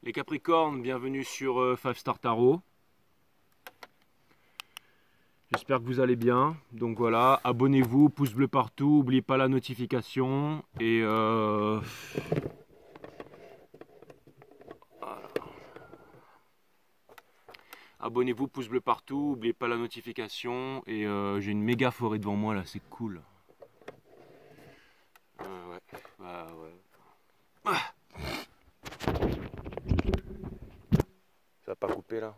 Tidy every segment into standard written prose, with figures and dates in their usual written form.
Les Capricornes, bienvenue sur 5 Star Tarot. J'espère que vous allez bien. Donc voilà, abonnez-vous, pouce bleu partout, n'oubliez pas la notification. Et voilà. Abonnez-vous, pouce bleu partout, n'oubliez pas la notification. Et j'ai une méga forêt devant moi là, c'est cool. Ouais, bah ouais. Ah, ça va pas couper là.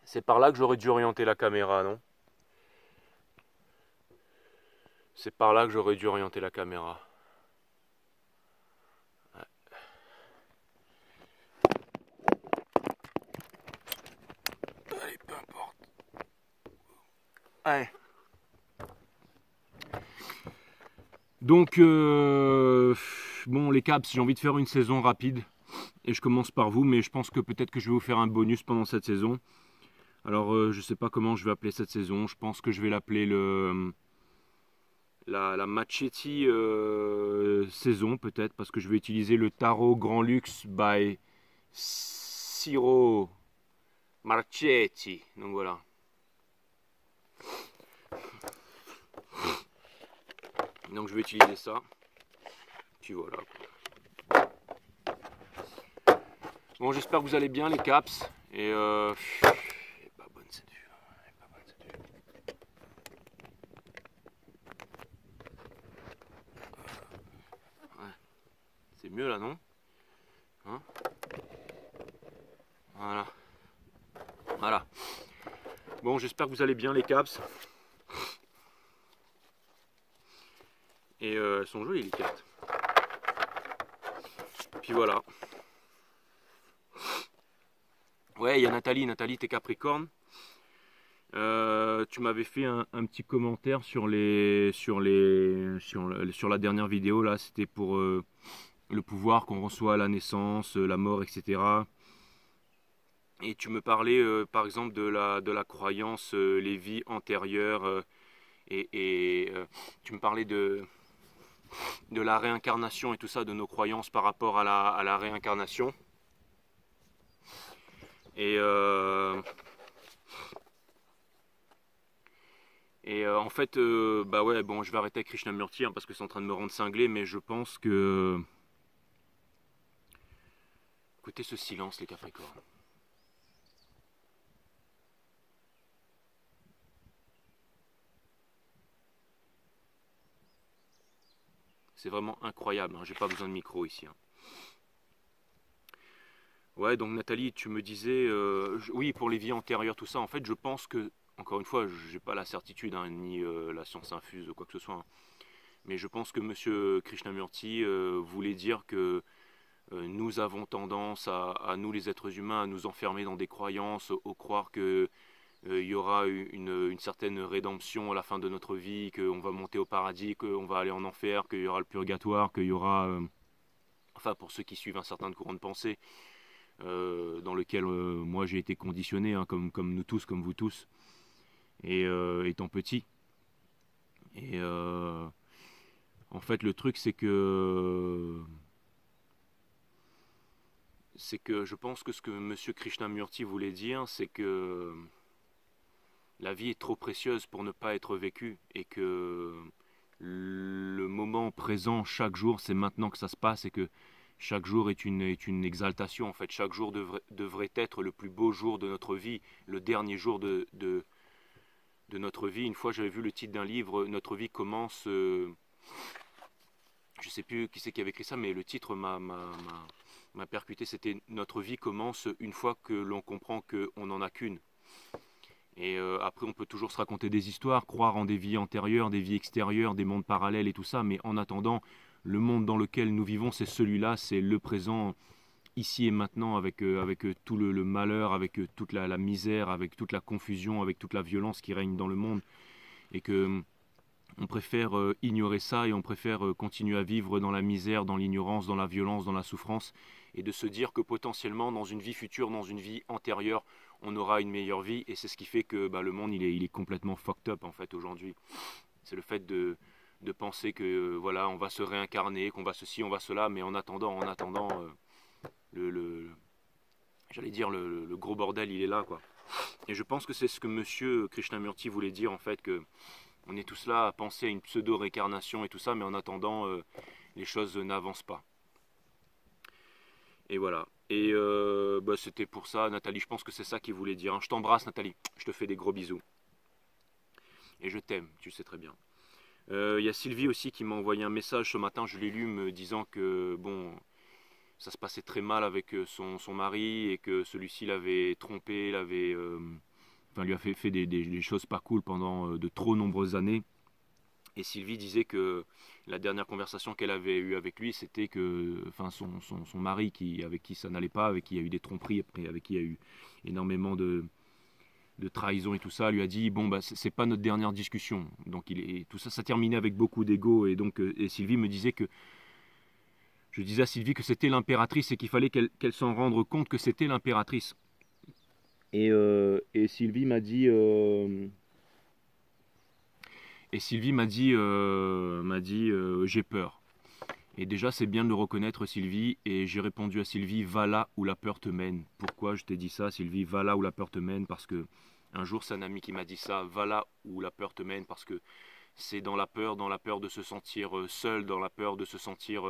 C'est par là que j'aurais dû orienter la caméra, non? C'est par là que j'aurais dû orienter la caméra. Ouais. Allez, peu importe. Allez. Donc, bon, les Caps, j'ai envie de faire une saison rapide. Et je commence par vous, mais je pense que peut-être que je vais vous faire un bonus pendant cette saison. Alors, je sais pas comment je vais appeler cette saison. Je pense que je vais l'appeler la Machetti saison, peut-être, parce que je vais utiliser le tarot Grand Luxe by Ciro Marchetti. Donc voilà. Donc je vais utiliser ça. Puis voilà. Bon, j'espère que vous allez bien, les Caps. Et elle est pas bonne cette vue. Elle est pas bonne cette vue. Ouais. C'est mieux là, non? Hein? Voilà. Voilà. Bon, j'espère que vous allez bien, les Caps. Et elles sont jolies, les cartes. Puis voilà. Ouais, il y a Nathalie. Nathalie, t'es Capricorne. Tu m'avais fait un petit commentaire sur la dernière vidéo là. C'était pour le pouvoir qu'on reçoit à la naissance, la mort, etc. Et tu me parlais par exemple de la croyance, les vies antérieures, tu me parlais de la réincarnation et tout ça, de nos croyances par rapport à la réincarnation. Et en fait, bah ouais, bon, je vais arrêter avec Krishnamurti hein, parce que c'est en train de me rendre cinglé, mais je pense que. Écoutez ce silence, les Capricornes. C'est vraiment incroyable, hein, j'ai pas besoin de micro ici. Hein. Ouais, donc Nathalie, tu me disais, oui, pour les vies antérieures, tout ça, en fait, je pense que, encore une fois, j'ai pas la certitude, hein, ni la science infuse ou quoi que ce soit, hein, mais je pense que Monsieur Krishnamurti voulait dire que nous avons tendance à nous les êtres humains à nous enfermer dans des croyances, au croire que il y aura une certaine rédemption à la fin de notre vie, qu'on va monter au paradis, qu'on va aller en enfer, qu'il y aura le purgatoire, qu'il y aura, enfin pour ceux qui suivent un certain courant de pensée, dans lequel moi j'ai été conditionné, hein, comme nous tous, comme vous tous, et étant petit. Et en fait le truc c'est que je pense que ce que Monsieur Krishnamurti voulait dire, c'est que la vie est trop précieuse pour ne pas être vécue et que le moment présent, chaque jour, c'est maintenant que ça se passe et que chaque jour est une exaltation. En fait, chaque jour devrait être le plus beau jour de notre vie, le dernier jour de notre vie. Une fois, j'avais vu le titre d'un livre, Notre vie commence. Je ne sais plus qui c'est qui avait écrit ça, mais le titre m'a percuté. C'était Notre vie commence une fois que l'on comprend qu'on n'en a qu'une. Et après, on peut toujours se raconter des histoires, croire en des vies antérieures, des vies extérieures, des mondes parallèles et tout ça, mais en attendant, le monde dans lequel nous vivons, c'est celui-là, c'est le présent, ici et maintenant, avec tout le malheur, avec toute la misère, avec toute la confusion, avec toute la violence qui règne dans le monde, et que on préfère ignorer ça et on préfère continuer à vivre dans la misère, dans l'ignorance, dans la violence, dans la souffrance, et de se dire que potentiellement dans une vie future, dans une vie antérieure, on aura une meilleure vie, et c'est ce qui fait que bah, le monde il est complètement fucked up en fait aujourd'hui. C'est le fait de penser que voilà, on va se réincarner, qu'on va ceci, on va cela, mais en attendant, j'allais dire le gros bordel, il est là, quoi. Et je pense que c'est ce que Monsieur Krishnamurti voulait dire, en fait, que on est tous là à penser à une pseudo-réincarnation et tout ça, mais en attendant, les choses n'avancent pas. Et voilà. Et bah, c'était pour ça, Nathalie. Je pense que c'est ça qu'il voulait dire, hein. Je t'embrasse, Nathalie. Je te fais des gros bisous. Et je t'aime, tu sais très bien. Il y a Sylvie aussi qui m'a envoyé un message ce matin, je l'ai lu, me disant que bon, ça se passait très mal avec son mari et que celui-ci l'avait trompé, enfin, lui a fait des choses pas cool pendant de trop nombreuses années. Et Sylvie disait que la dernière conversation qu'elle avait eue avec lui, c'était que enfin, son mari avec qui ça n'allait pas, avec qui il y a eu des tromperies, après, avec qui il y a eu énormément de trahison et tout ça, lui a dit bon bah c'est pas notre dernière discussion. Donc tout ça, ça terminait avec beaucoup d'ego et donc et Sylvie me disait que je disais à Sylvie que c'était l'impératrice et qu'il fallait qu'elle s'en rende compte que c'était l'impératrice. Et Sylvie m'a dit j'ai peur. Et déjà c'est bien de le reconnaître Sylvie et j'ai répondu à Sylvie va là où la peur te mène. Pourquoi je t'ai dit ça Sylvie? Va là où la peur te mène parce que un jour c'est un ami qui m'a dit ça, va là où la peur te mène parce que c'est dans la peur de se sentir seul, dans la peur de se sentir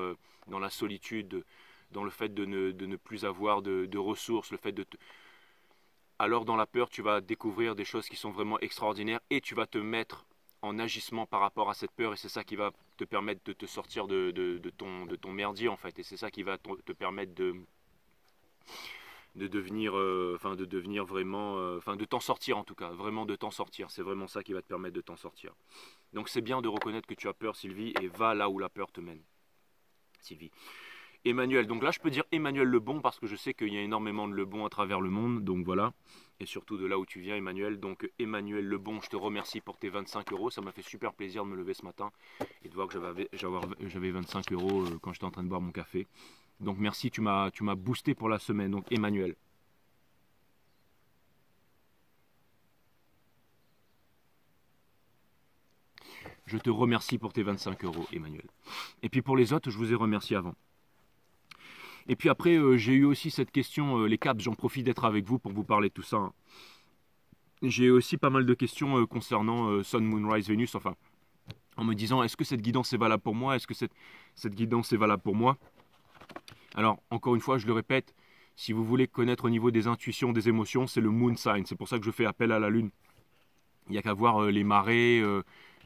dans la solitude, dans le fait de ne plus avoir de ressources, le fait alors dans la peur tu vas découvrir des choses qui sont vraiment extraordinaires et tu vas te mettre en agissement par rapport à cette peur et c'est ça qui va te permettre de te sortir de ton merdier en fait et c'est ça qui va te permettre de devenir vraiment, enfin de t'en sortir en tout cas, vraiment de t'en sortir, c'est vraiment ça qui va te permettre de t'en sortir. Donc c'est bien de reconnaître que tu as peur Sylvie et va là où la peur te mène. Sylvie. Emmanuel, donc là je peux dire Emmanuel le bon parce que je sais qu'il y a énormément de le bon à travers le monde, donc voilà, et surtout de là où tu viens Emmanuel, donc Emmanuel le bon, je te remercie pour tes 25 euros, ça m'a fait super plaisir de me lever ce matin et de voir que j'avais 25 euros quand j'étais en train de boire mon café, donc merci, tu m'as boosté pour la semaine, donc Emmanuel. Je te remercie pour tes 25 euros Emmanuel, et puis pour les autres je vous ai remercié avant. Et puis après, j'ai eu aussi cette question, les caps, j'en profite d'être avec vous pour vous parler de tout ça, hein. J'ai aussi pas mal de questions concernant Sun, Moon, Rise, Venus, enfin, en me disant, est-ce que cette guidance est valable pour moi? Est-ce que cette guidance est valable pour moi? Alors, encore une fois, je le répète, si vous voulez connaître au niveau des intuitions, des émotions, c'est le Moon Sign. C'est pour ça que je fais appel à la Lune. Il n'y a qu'à voir les marées,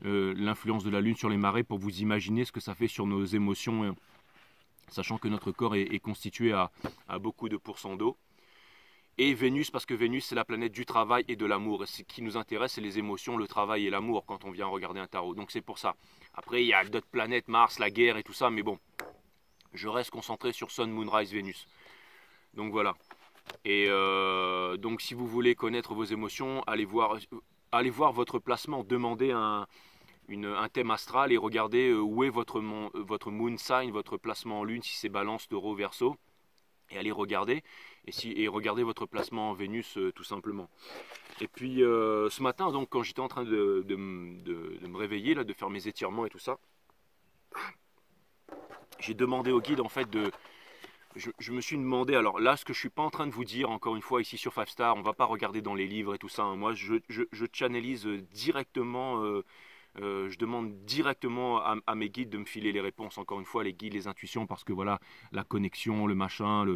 l'influence de la Lune sur les marées pour vous imaginer ce que ça fait sur nos émotions, sachant que notre corps est constitué à beaucoup de pourcents d'eau. Et Vénus, parce que Vénus, c'est la planète du travail et de l'amour. Et ce qui nous intéresse, c'est les émotions, le travail et l'amour quand on vient regarder un tarot. Donc c'est pour ça. Après, il y a d'autres planètes, Mars, la guerre et tout ça, mais bon, je reste concentré sur Sun, Moon, Rise, Vénus. Donc voilà. Et donc si vous voulez connaître vos émotions, allez voir votre placement, demandez un thème astral et regardez où est votre moon sign, votre placement en lune, si c'est Balance, Taureau, Verseau, et allez regarder, et regardez votre placement en Vénus tout simplement. Et puis ce matin, donc quand j'étais en train de me réveiller, là, de faire mes étirements et tout ça, j'ai demandé au guide en fait je me suis demandé, alors là, ce que je suis pas en train de vous dire, encore une fois, ici sur 5 Star, on va pas regarder dans les livres et tout ça, hein. Moi, je channelise directement, je demande directement à mes guides de me filer les réponses, encore une fois, les guides, les intuitions, parce que voilà, la connexion, le machin,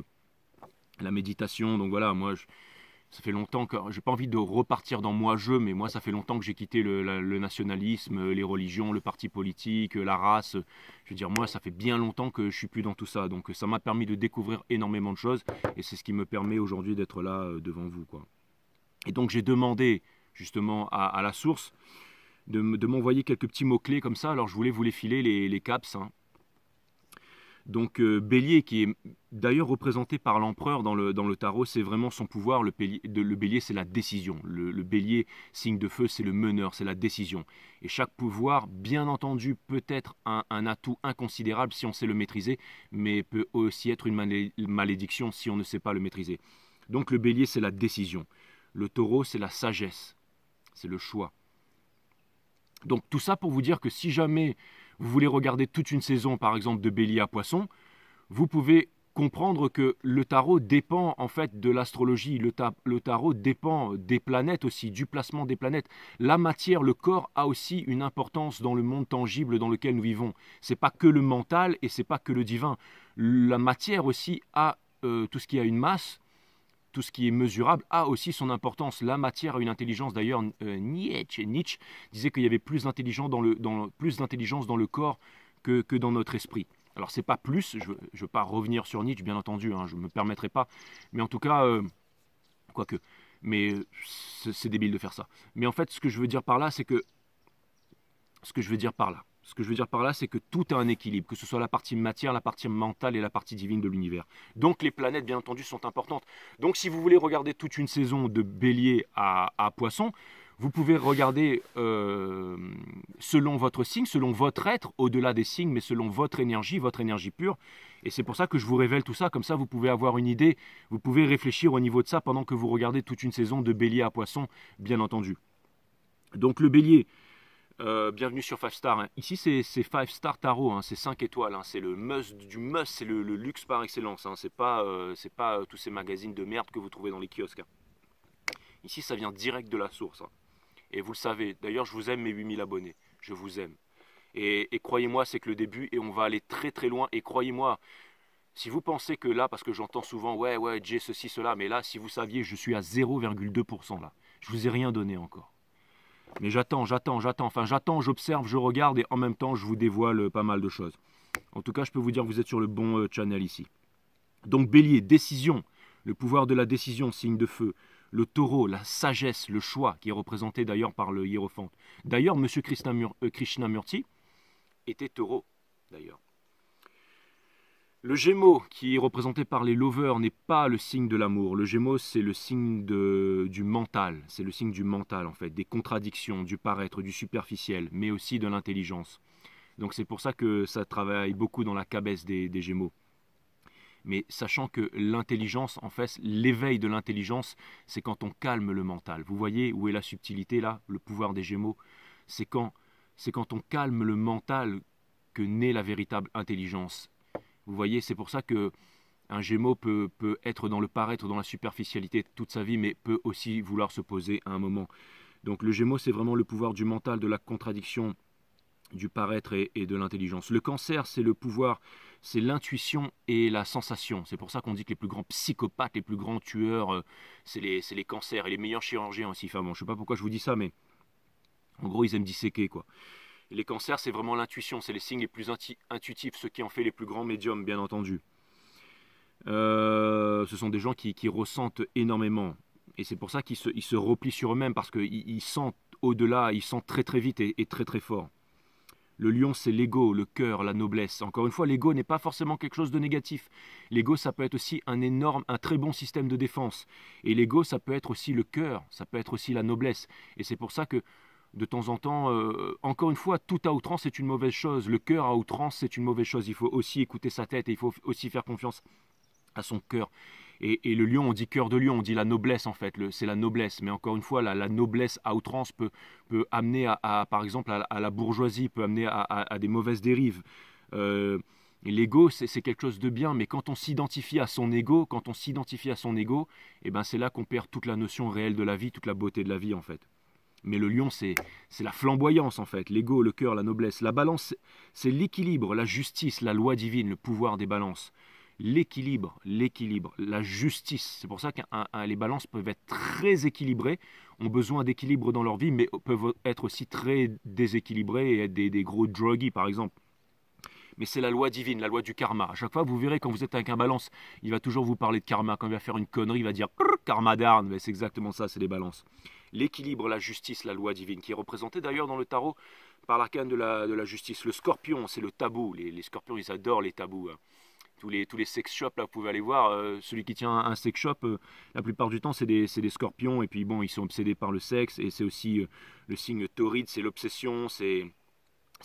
la méditation, donc voilà, moi, ça fait longtemps que, j'ai pas envie de repartir dans moi-je, mais moi, ça fait longtemps que j'ai quitté le nationalisme, les religions, le parti politique, la race. Je veux dire, moi, ça fait bien longtemps que je suis plus dans tout ça. Donc, ça m'a permis de découvrir énormément de choses. Et c'est ce qui me permet aujourd'hui d'être là devant vous, quoi. Et donc, j'ai demandé, justement, à la source de m'envoyer quelques petits mots-clés comme ça. Alors, je voulais vous les filer, les caps, hein. Donc Bélier, qui est d'ailleurs représenté par l'empereur dans le tarot, c'est vraiment son pouvoir. Le bélier, c'est la décision. Le bélier, signe de feu, c'est le meneur, c'est la décision. Et chaque pouvoir, bien entendu, peut être un atout inconsidérable si on sait le maîtriser, mais peut aussi être une malédiction si on ne sait pas le maîtriser. Donc le bélier, c'est la décision. Le taureau, c'est la sagesse, c'est le choix. Donc tout ça pour vous dire que si jamais vous voulez regarder toute une saison, par exemple, de Bélier à Poisson, vous pouvez comprendre que le tarot dépend en fait de l'astrologie, le tarot dépend des planètes aussi, du placement des planètes. La matière, le corps a aussi une importance dans le monde tangible dans lequel nous vivons. C'est pas que le mental et c'est pas que le divin. La matière aussi a tout ce qui a une masse, tout ce qui est mesurable a aussi son importance. La matière a une intelligence. D'ailleurs, Nietzsche disait qu'il y avait plus d'intelligence dans le corps que dans notre esprit. Alors c'est pas plus, je ne veux pas revenir sur Nietzsche, bien entendu, hein, je ne me permettrai pas, mais en tout cas, quoique, mais c'est débile de faire ça. Mais en fait, ce que je veux dire par là, c'est que, c'est que tout a un équilibre, que ce soit la partie matière, la partie mentale et la partie divine de l'univers. Donc les planètes, bien entendu, sont importantes. Donc si vous voulez regarder toute une saison de Bélier à Poisson, vous pouvez regarder selon votre signe, selon votre être, au-delà des signes, mais selon votre énergie pure. Et c'est pour ça que je vous révèle tout ça, comme ça vous pouvez avoir une idée, vous pouvez réfléchir au niveau de ça pendant que vous regardez toute une saison de Bélier à Poisson, bien entendu. Donc le Bélier, bienvenue sur 5 Star. Hein. Ici c'est 5 Star Tarot, hein, c'est 5 étoiles, hein, c'est le must du must, c'est le luxe par excellence. Hein, c'est pas tous ces magazines de merde que vous trouvez dans les kiosques. Hein. Ici ça vient direct de la source. Hein. Et vous le savez, d'ailleurs je vous aime mes 8000 abonnés, je vous aime. Et croyez-moi, c'est que le début et on va aller très très loin. Et croyez-moi, si vous pensez que là, parce que j'entends souvent, ouais, Jay, ceci, cela, mais là, si vous saviez, je suis à 0,2% là. Je vous ai rien donné encore. Mais j'attends, j'observe, je regarde et en même temps, je vous dévoile pas mal de choses. En tout cas, je peux vous dire que vous êtes sur le bon channel ici. Donc Bélier, décision, le pouvoir de la décision, signe de feu. Le taureau, la sagesse, le choix, qui est représenté d'ailleurs par le hiérophante. D'ailleurs, M. Krishnamurti était taureau, d'ailleurs. Le Gémeaux, qui est représenté par les lovers, n'est pas le signe de l'amour. Le Gémeaux, c'est le signe du mental. C'est le signe du mental, en fait, des contradictions, du paraître, du superficiel, mais aussi de l'intelligence. Donc c'est pour ça que ça travaille beaucoup dans la cabesse des Gémeaux. Mais sachant que l'intelligence, en fait, l'éveil de l'intelligence, c'est quand on calme le mental. Vous voyez où est la subtilité là, le pouvoir des Gémeaux? C'est quand on calme le mental que naît la véritable intelligence. Vous voyez, c'est pour ça que un Gémeaux peut être dans le paraître, dans la superficialité toute sa vie, mais peut aussi vouloir se poser à un moment. Donc le Gémeaux, c'est vraiment le pouvoir du mental, de la contradiction, du paraître et de l'intelligence. Le Cancer, c'est le pouvoir, c'est l'intuition et la sensation. C'est pour ça qu'on dit que les plus grands psychopathes, les plus grands tueurs, c'est les cancers et les meilleurs chirurgiens aussi. Enfin bon, je ne sais pas pourquoi je vous dis ça, mais en gros, ils aiment disséquer, quoi. Et les cancers, c'est vraiment l'intuition, c'est les signes les plus intuitifs, ceux qui en fait les plus grands médiums, bien entendu. Ce sont des gens qui ressentent énormément. Et c'est pour ça qu'ils se replient sur eux-mêmes, parce qu'ils sentent au-delà, ils sentent très très vite et très très fort. Le lion, c'est l'ego, le cœur, la noblesse. Encore une fois, l'ego n'est pas forcément quelque chose de négatif. L'ego, ça peut être aussi un très bon système de défense. Et l'ego, ça peut être aussi le cœur, ça peut être aussi la noblesse. Et c'est pour ça que, de temps en temps, encore une fois, tout à outrance, c'est une mauvaise chose. Le cœur à outrance, c'est une mauvaise chose. Il faut aussi écouter sa tête et il faut aussi faire confiance à son cœur. Et le lion, on dit cœur de lion, on dit la noblesse en fait, c'est la noblesse. Mais encore une fois, la noblesse à outrance peut amener par exemple, à la bourgeoisie, peut amener à des mauvaises dérives. L'ego, c'est quelque chose de bien, mais quand on s'identifie à son ego, eh ben c'est là qu'on perd toute la notion réelle de la vie, toute la beauté de la vie en fait. Mais le lion, c'est la flamboyance en fait, l'ego, le cœur, la noblesse. La balance, c'est l'équilibre, la justice, la loi divine, le pouvoir des balances. L'équilibre, la justice. C'est pour ça que les balances peuvent être très équilibrées, ont besoin d'équilibre dans leur vie, mais peuvent être aussi très déséquilibrées et être des gros druggies par exemple. Mais c'est la loi divine, la loi du karma. À chaque fois, vous verrez, quand vous êtes avec un balance, il va toujours vous parler de karma. Quand il va faire une connerie, il va dire karma darn. Mais c'est exactement ça, c'est les balances. L'équilibre, la justice, la loi divine, qui est représentée d'ailleurs dans le tarot par l'arcane de la justice. Le scorpion, c'est le tabou. Les scorpions, ils adorent les tabous. Hein. Tous les sex shops, là, vous pouvez aller voir. Celui qui tient un sex shop, la plupart du temps, c'est des scorpions. Et puis bon, ils sont obsédés par le sexe. Et c'est aussi le signe tauride, c'est l'obsession, c'est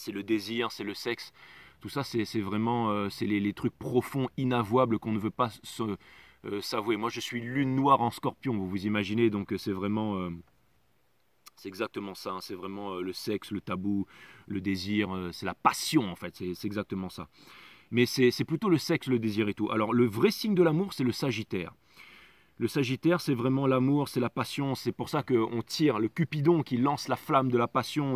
le désir, c'est le sexe. Tout ça, c'est vraiment c'est les trucs profonds, inavouables qu'on ne veut pas s'avouer. Moi, je suis lune noire en scorpion, vous vous imaginez. Donc c'est vraiment C'est exactement ça, hein, c'est vraiment le sexe, le tabou, le désir, c'est la passion en fait, c'est exactement ça. Mais c'est plutôt le sexe, le désir et tout. Alors le vrai signe de l'amour, c'est le Sagittaire. Le Sagittaire, c'est vraiment l'amour, c'est la passion, c'est pour ça qu'on tire le Cupidon qui lance la flamme de la passion,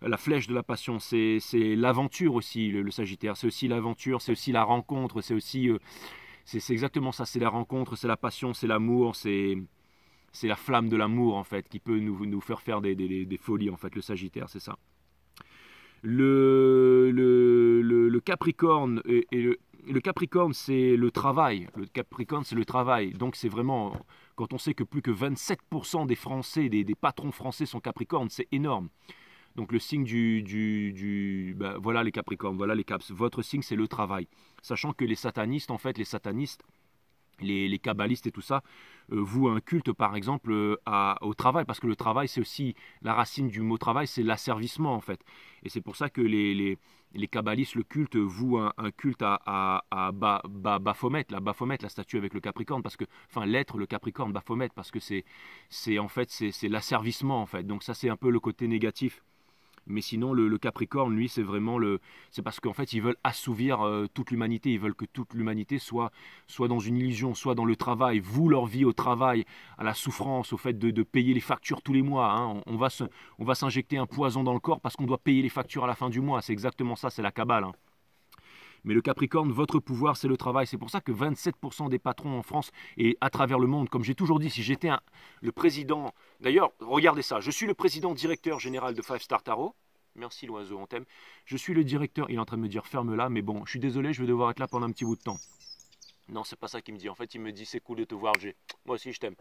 la flèche de la passion, c'est l'aventure aussi, le Sagittaire, c'est aussi l'aventure, c'est aussi la rencontre, c'est aussi, c'est exactement ça, c'est la rencontre, c'est la passion, c'est l'amour, c'est la flamme de l'amour en fait qui peut nous faire faire des folies en fait, le Sagittaire, c'est ça. Le Capricorne le Capricorne, c'est le travail. Le Capricorne, c'est le travail. Donc, c'est vraiment, quand on sait que plus que 27% des Français, des patrons français sont Capricornes, c'est énorme. Donc, le signe ben, voilà les Capricornes, voilà les Caps. Votre signe, c'est le travail. Sachant que les satanistes, en fait, les kabbalistes et tout ça, vouent un culte par exemple au travail, parce que le travail c'est aussi, la racine du mot travail c'est l'asservissement en fait. Et c'est pour ça que les kabbalistes, le culte, vouent un culte à Baphomet, la statue avec le Capricorne, parce que, enfin l'être, le Capricorne, Baphomet, parce que c'est en fait, c'est l'asservissement en fait. Donc ça c'est un peu le côté négatif. Mais sinon, le Capricorne, lui, c'est vraiment c'est parce qu'en fait, ils veulent assouvir toute l'humanité. Ils veulent que toute l'humanité soit dans une illusion, soit dans le travail, vouent leur vie au travail, à la souffrance, au fait de payer les factures tous les mois. Hein. On va s'injecter un poison dans le corps parce qu'on doit payer les factures à la fin du mois. C'est exactement ça, c'est la cabale. Hein. Mais le Capricorne, votre pouvoir, c'est le travail. C'est pour ça que 27% des patrons en France et à travers le monde, comme j'ai toujours dit, si j'étais le président... D'ailleurs, regardez ça, je suis le président directeur général de Five Star Tarot. Merci l'oiseau, on t'aime. Je suis le directeur, il est en train de me dire ferme-la, mais bon, je suis désolé, je vais devoir être là pendant un petit bout de temps. Non, c'est pas ça qu'il me dit. En fait, il me dit c'est cool de te voir, G. Moi aussi, je t'aime.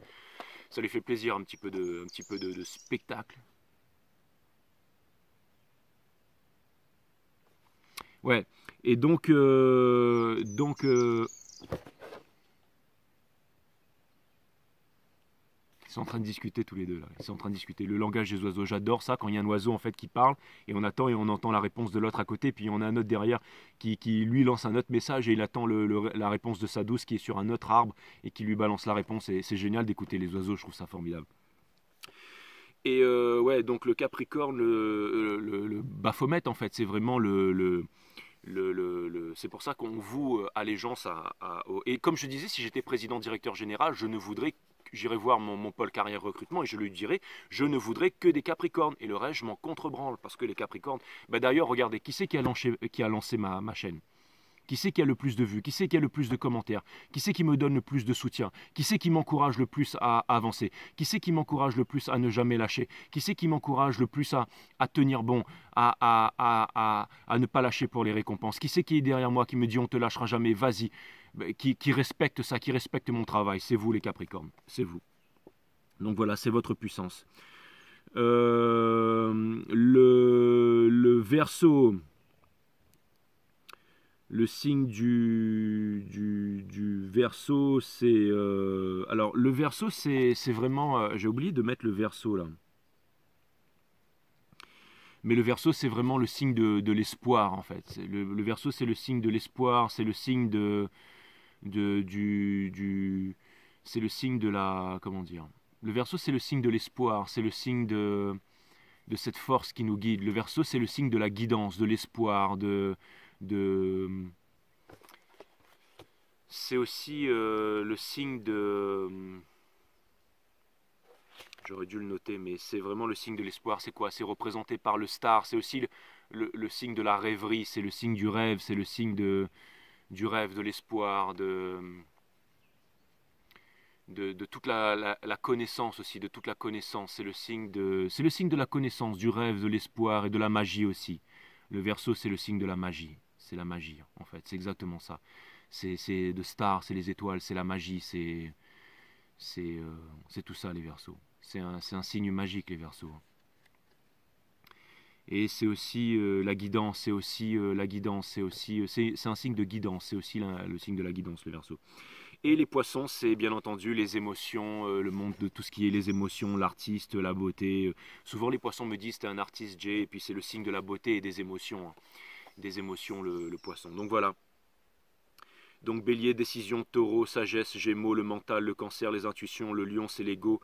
Ça lui fait plaisir, un petit peu de spectacle. Ouais. Et donc, ils sont en train de discuter tous les deux là. Ils sont en train de discuter le langage des oiseaux. J'adore ça quand il y a un oiseau en fait qui parle et on attend et on entend la réponse de l'autre à côté. Puis on a un autre derrière qui lui lance un autre message et il attend la réponse de sa douce qui est sur un autre arbre et qui lui balance la réponse. Et c'est génial d'écouter les oiseaux. Je trouve ça formidable. Et ouais, donc le Capricorne, le Baphomet en fait, c'est vraiment c'est pour ça qu'on voue allégeance et comme je disais, si j'étais président directeur général, je ne voudrais, j'irai voir mon pôle carrière recrutement et je lui dirais, je ne voudrais que des Capricornes et le reste je m'en contrebranle parce que les Capricornes, bah d'ailleurs regardez, qui c'est qui a lancé ma chaîne? Qui c'est qui a le plus de vues? Qui c'est qui a le plus de commentaires? Qui c'est qui me donne le plus de soutien? Qui c'est qui m'encourage le plus à avancer? Qui c'est qui m'encourage le plus à ne jamais lâcher? Qui c'est qui m'encourage le plus à tenir bon, à ne pas lâcher pour les récompenses? Qui c'est qui est derrière moi, qui me dit on te lâchera jamais, vas-y, qui respecte ça, qui respecte mon travail? C'est vous les Capricornes, c'est vous. Donc voilà, c'est votre puissance. Le Verseau... Le signe du Verseau, c'est... alors, le Verseau, c'est vraiment... j'ai oublié de mettre le Verseau, là. Mais le Verseau, c'est vraiment le signe de l'espoir, en fait. Le Verseau, c'est le signe de l'espoir, c'est le signe c'est le signe de la... Comment dire? Le Verseau, c'est le signe de l'espoir, c'est le signe de cette force qui nous guide. Le Verseau, c'est le signe de la guidance, de l'espoir, c'est aussi le signe de... J'aurais dû le noter, mais c'est vraiment le signe de l'espoir. C'est quoi? C'est représenté par le star. C'est aussi le signe de la rêverie. C'est le signe du rêve. C'est le signe du rêve, de l'espoir, de toute la connaissance aussi, de toute la connaissance. C'est le signe de la connaissance, du rêve, de l'espoir et de la magie aussi. Le Verseau, c'est le signe de la magie. C'est la magie, en fait. C'est exactement ça. C'est de stars, c'est les étoiles, c'est la magie, c'est tout ça, les Verseaux. C'est un signe magique, les Verseaux. Et c'est aussi la guidance, c'est aussi la guidance, c'est un signe de guidance, c'est aussi le signe de la guidance, le Verseau. Et les Poissons, c'est bien entendu les émotions, le monde de tout ce qui est les émotions, l'artiste, la beauté. Souvent, les Poissons me disent t'es un artiste, Jay, et puis c'est le signe de la beauté et des émotions, le Poisson. Donc voilà. Donc Bélier, décision, Taureau, sagesse, Gémeaux, le mental, le Cancer, les intuitions, le Lion, c'est l'ego,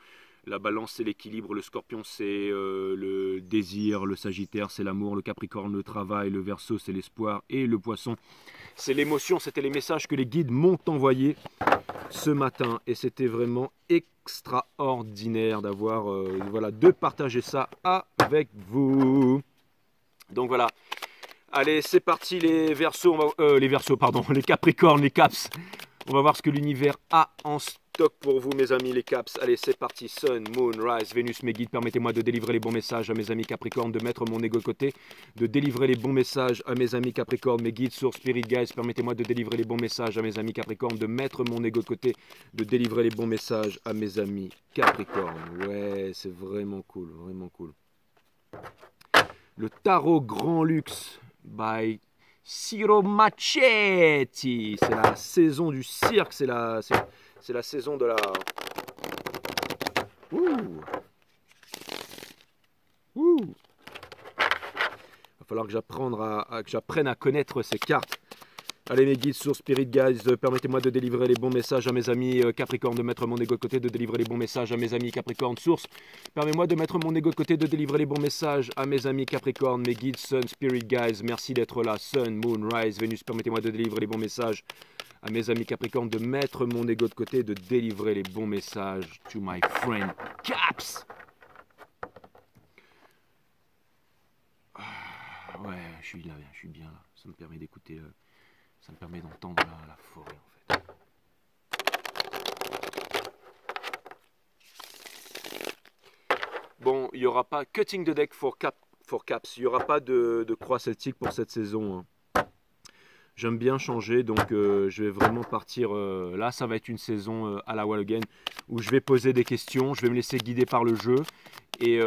La balance, c'est l'équilibre. Le scorpion, c'est le désir. Le sagittaire, c'est l'amour. Le capricorne, le travail. Le verseau, c'est l'espoir. Et le poisson, c'est l'émotion. C'était les messages que les guides m'ont envoyés ce matin. Et c'était vraiment extraordinaire d'avoir, voilà, de partager ça avec vous. Donc voilà. Allez, c'est parti les verseaux. Les verseaux, pardon. Les capricornes, les caps. On va voir ce que l'univers a en stock pour vous, mes amis, les caps. Allez, c'est parti. Sun, Moon, Rise, Vénus, mes guides. Permettez-moi de délivrer les bons messages à mes amis Capricornes, de mettre mon ego de côté, de délivrer les bons messages à mes amis Capricornes, mes guides, sources, spirit guides. Permettez-moi de délivrer les bons messages à mes amis Capricornes, de mettre mon ego de côté, de délivrer les bons messages à mes amis Capricornes. Ouais, c'est vraiment cool, vraiment cool. Le tarot Grand Luxe by Ciro Machetti, c'est la saison du cirque, c'est la saison de la... Va falloir que j'apprenne à connaître ces cartes. Allez mes guides, sources, spirit guides, permettez-moi de délivrer les bons messages à mes amis Capricorne, de mettre mon ego de côté, de délivrer les bons messages à mes amis Capricorne. Source, permettez-moi de mettre mon ego de côté, de délivrer les bons messages à mes amis Capricorne, mes guides, Sun, Spirit Guides, merci d'être là. Sun, Moon, Rise, Vénus, permettez-moi de délivrer les bons messages à mes amis Capricorne, de mettre mon ego de côté, de délivrer les bons messages to my friend Caps. Ouais, je suis là, je suis bien là. Ça me permet d'écouter... Ça me permet d'entendre la forêt en fait. Bon, il n'y aura pas cutting the deck for caps. Il n'y aura pas de croix celtique pour cette saison. Hein. J'aime bien changer, donc je vais vraiment partir. Là, ça va être une saison à la Wall Again où je vais poser des questions, je vais me laisser guider par le jeu. Et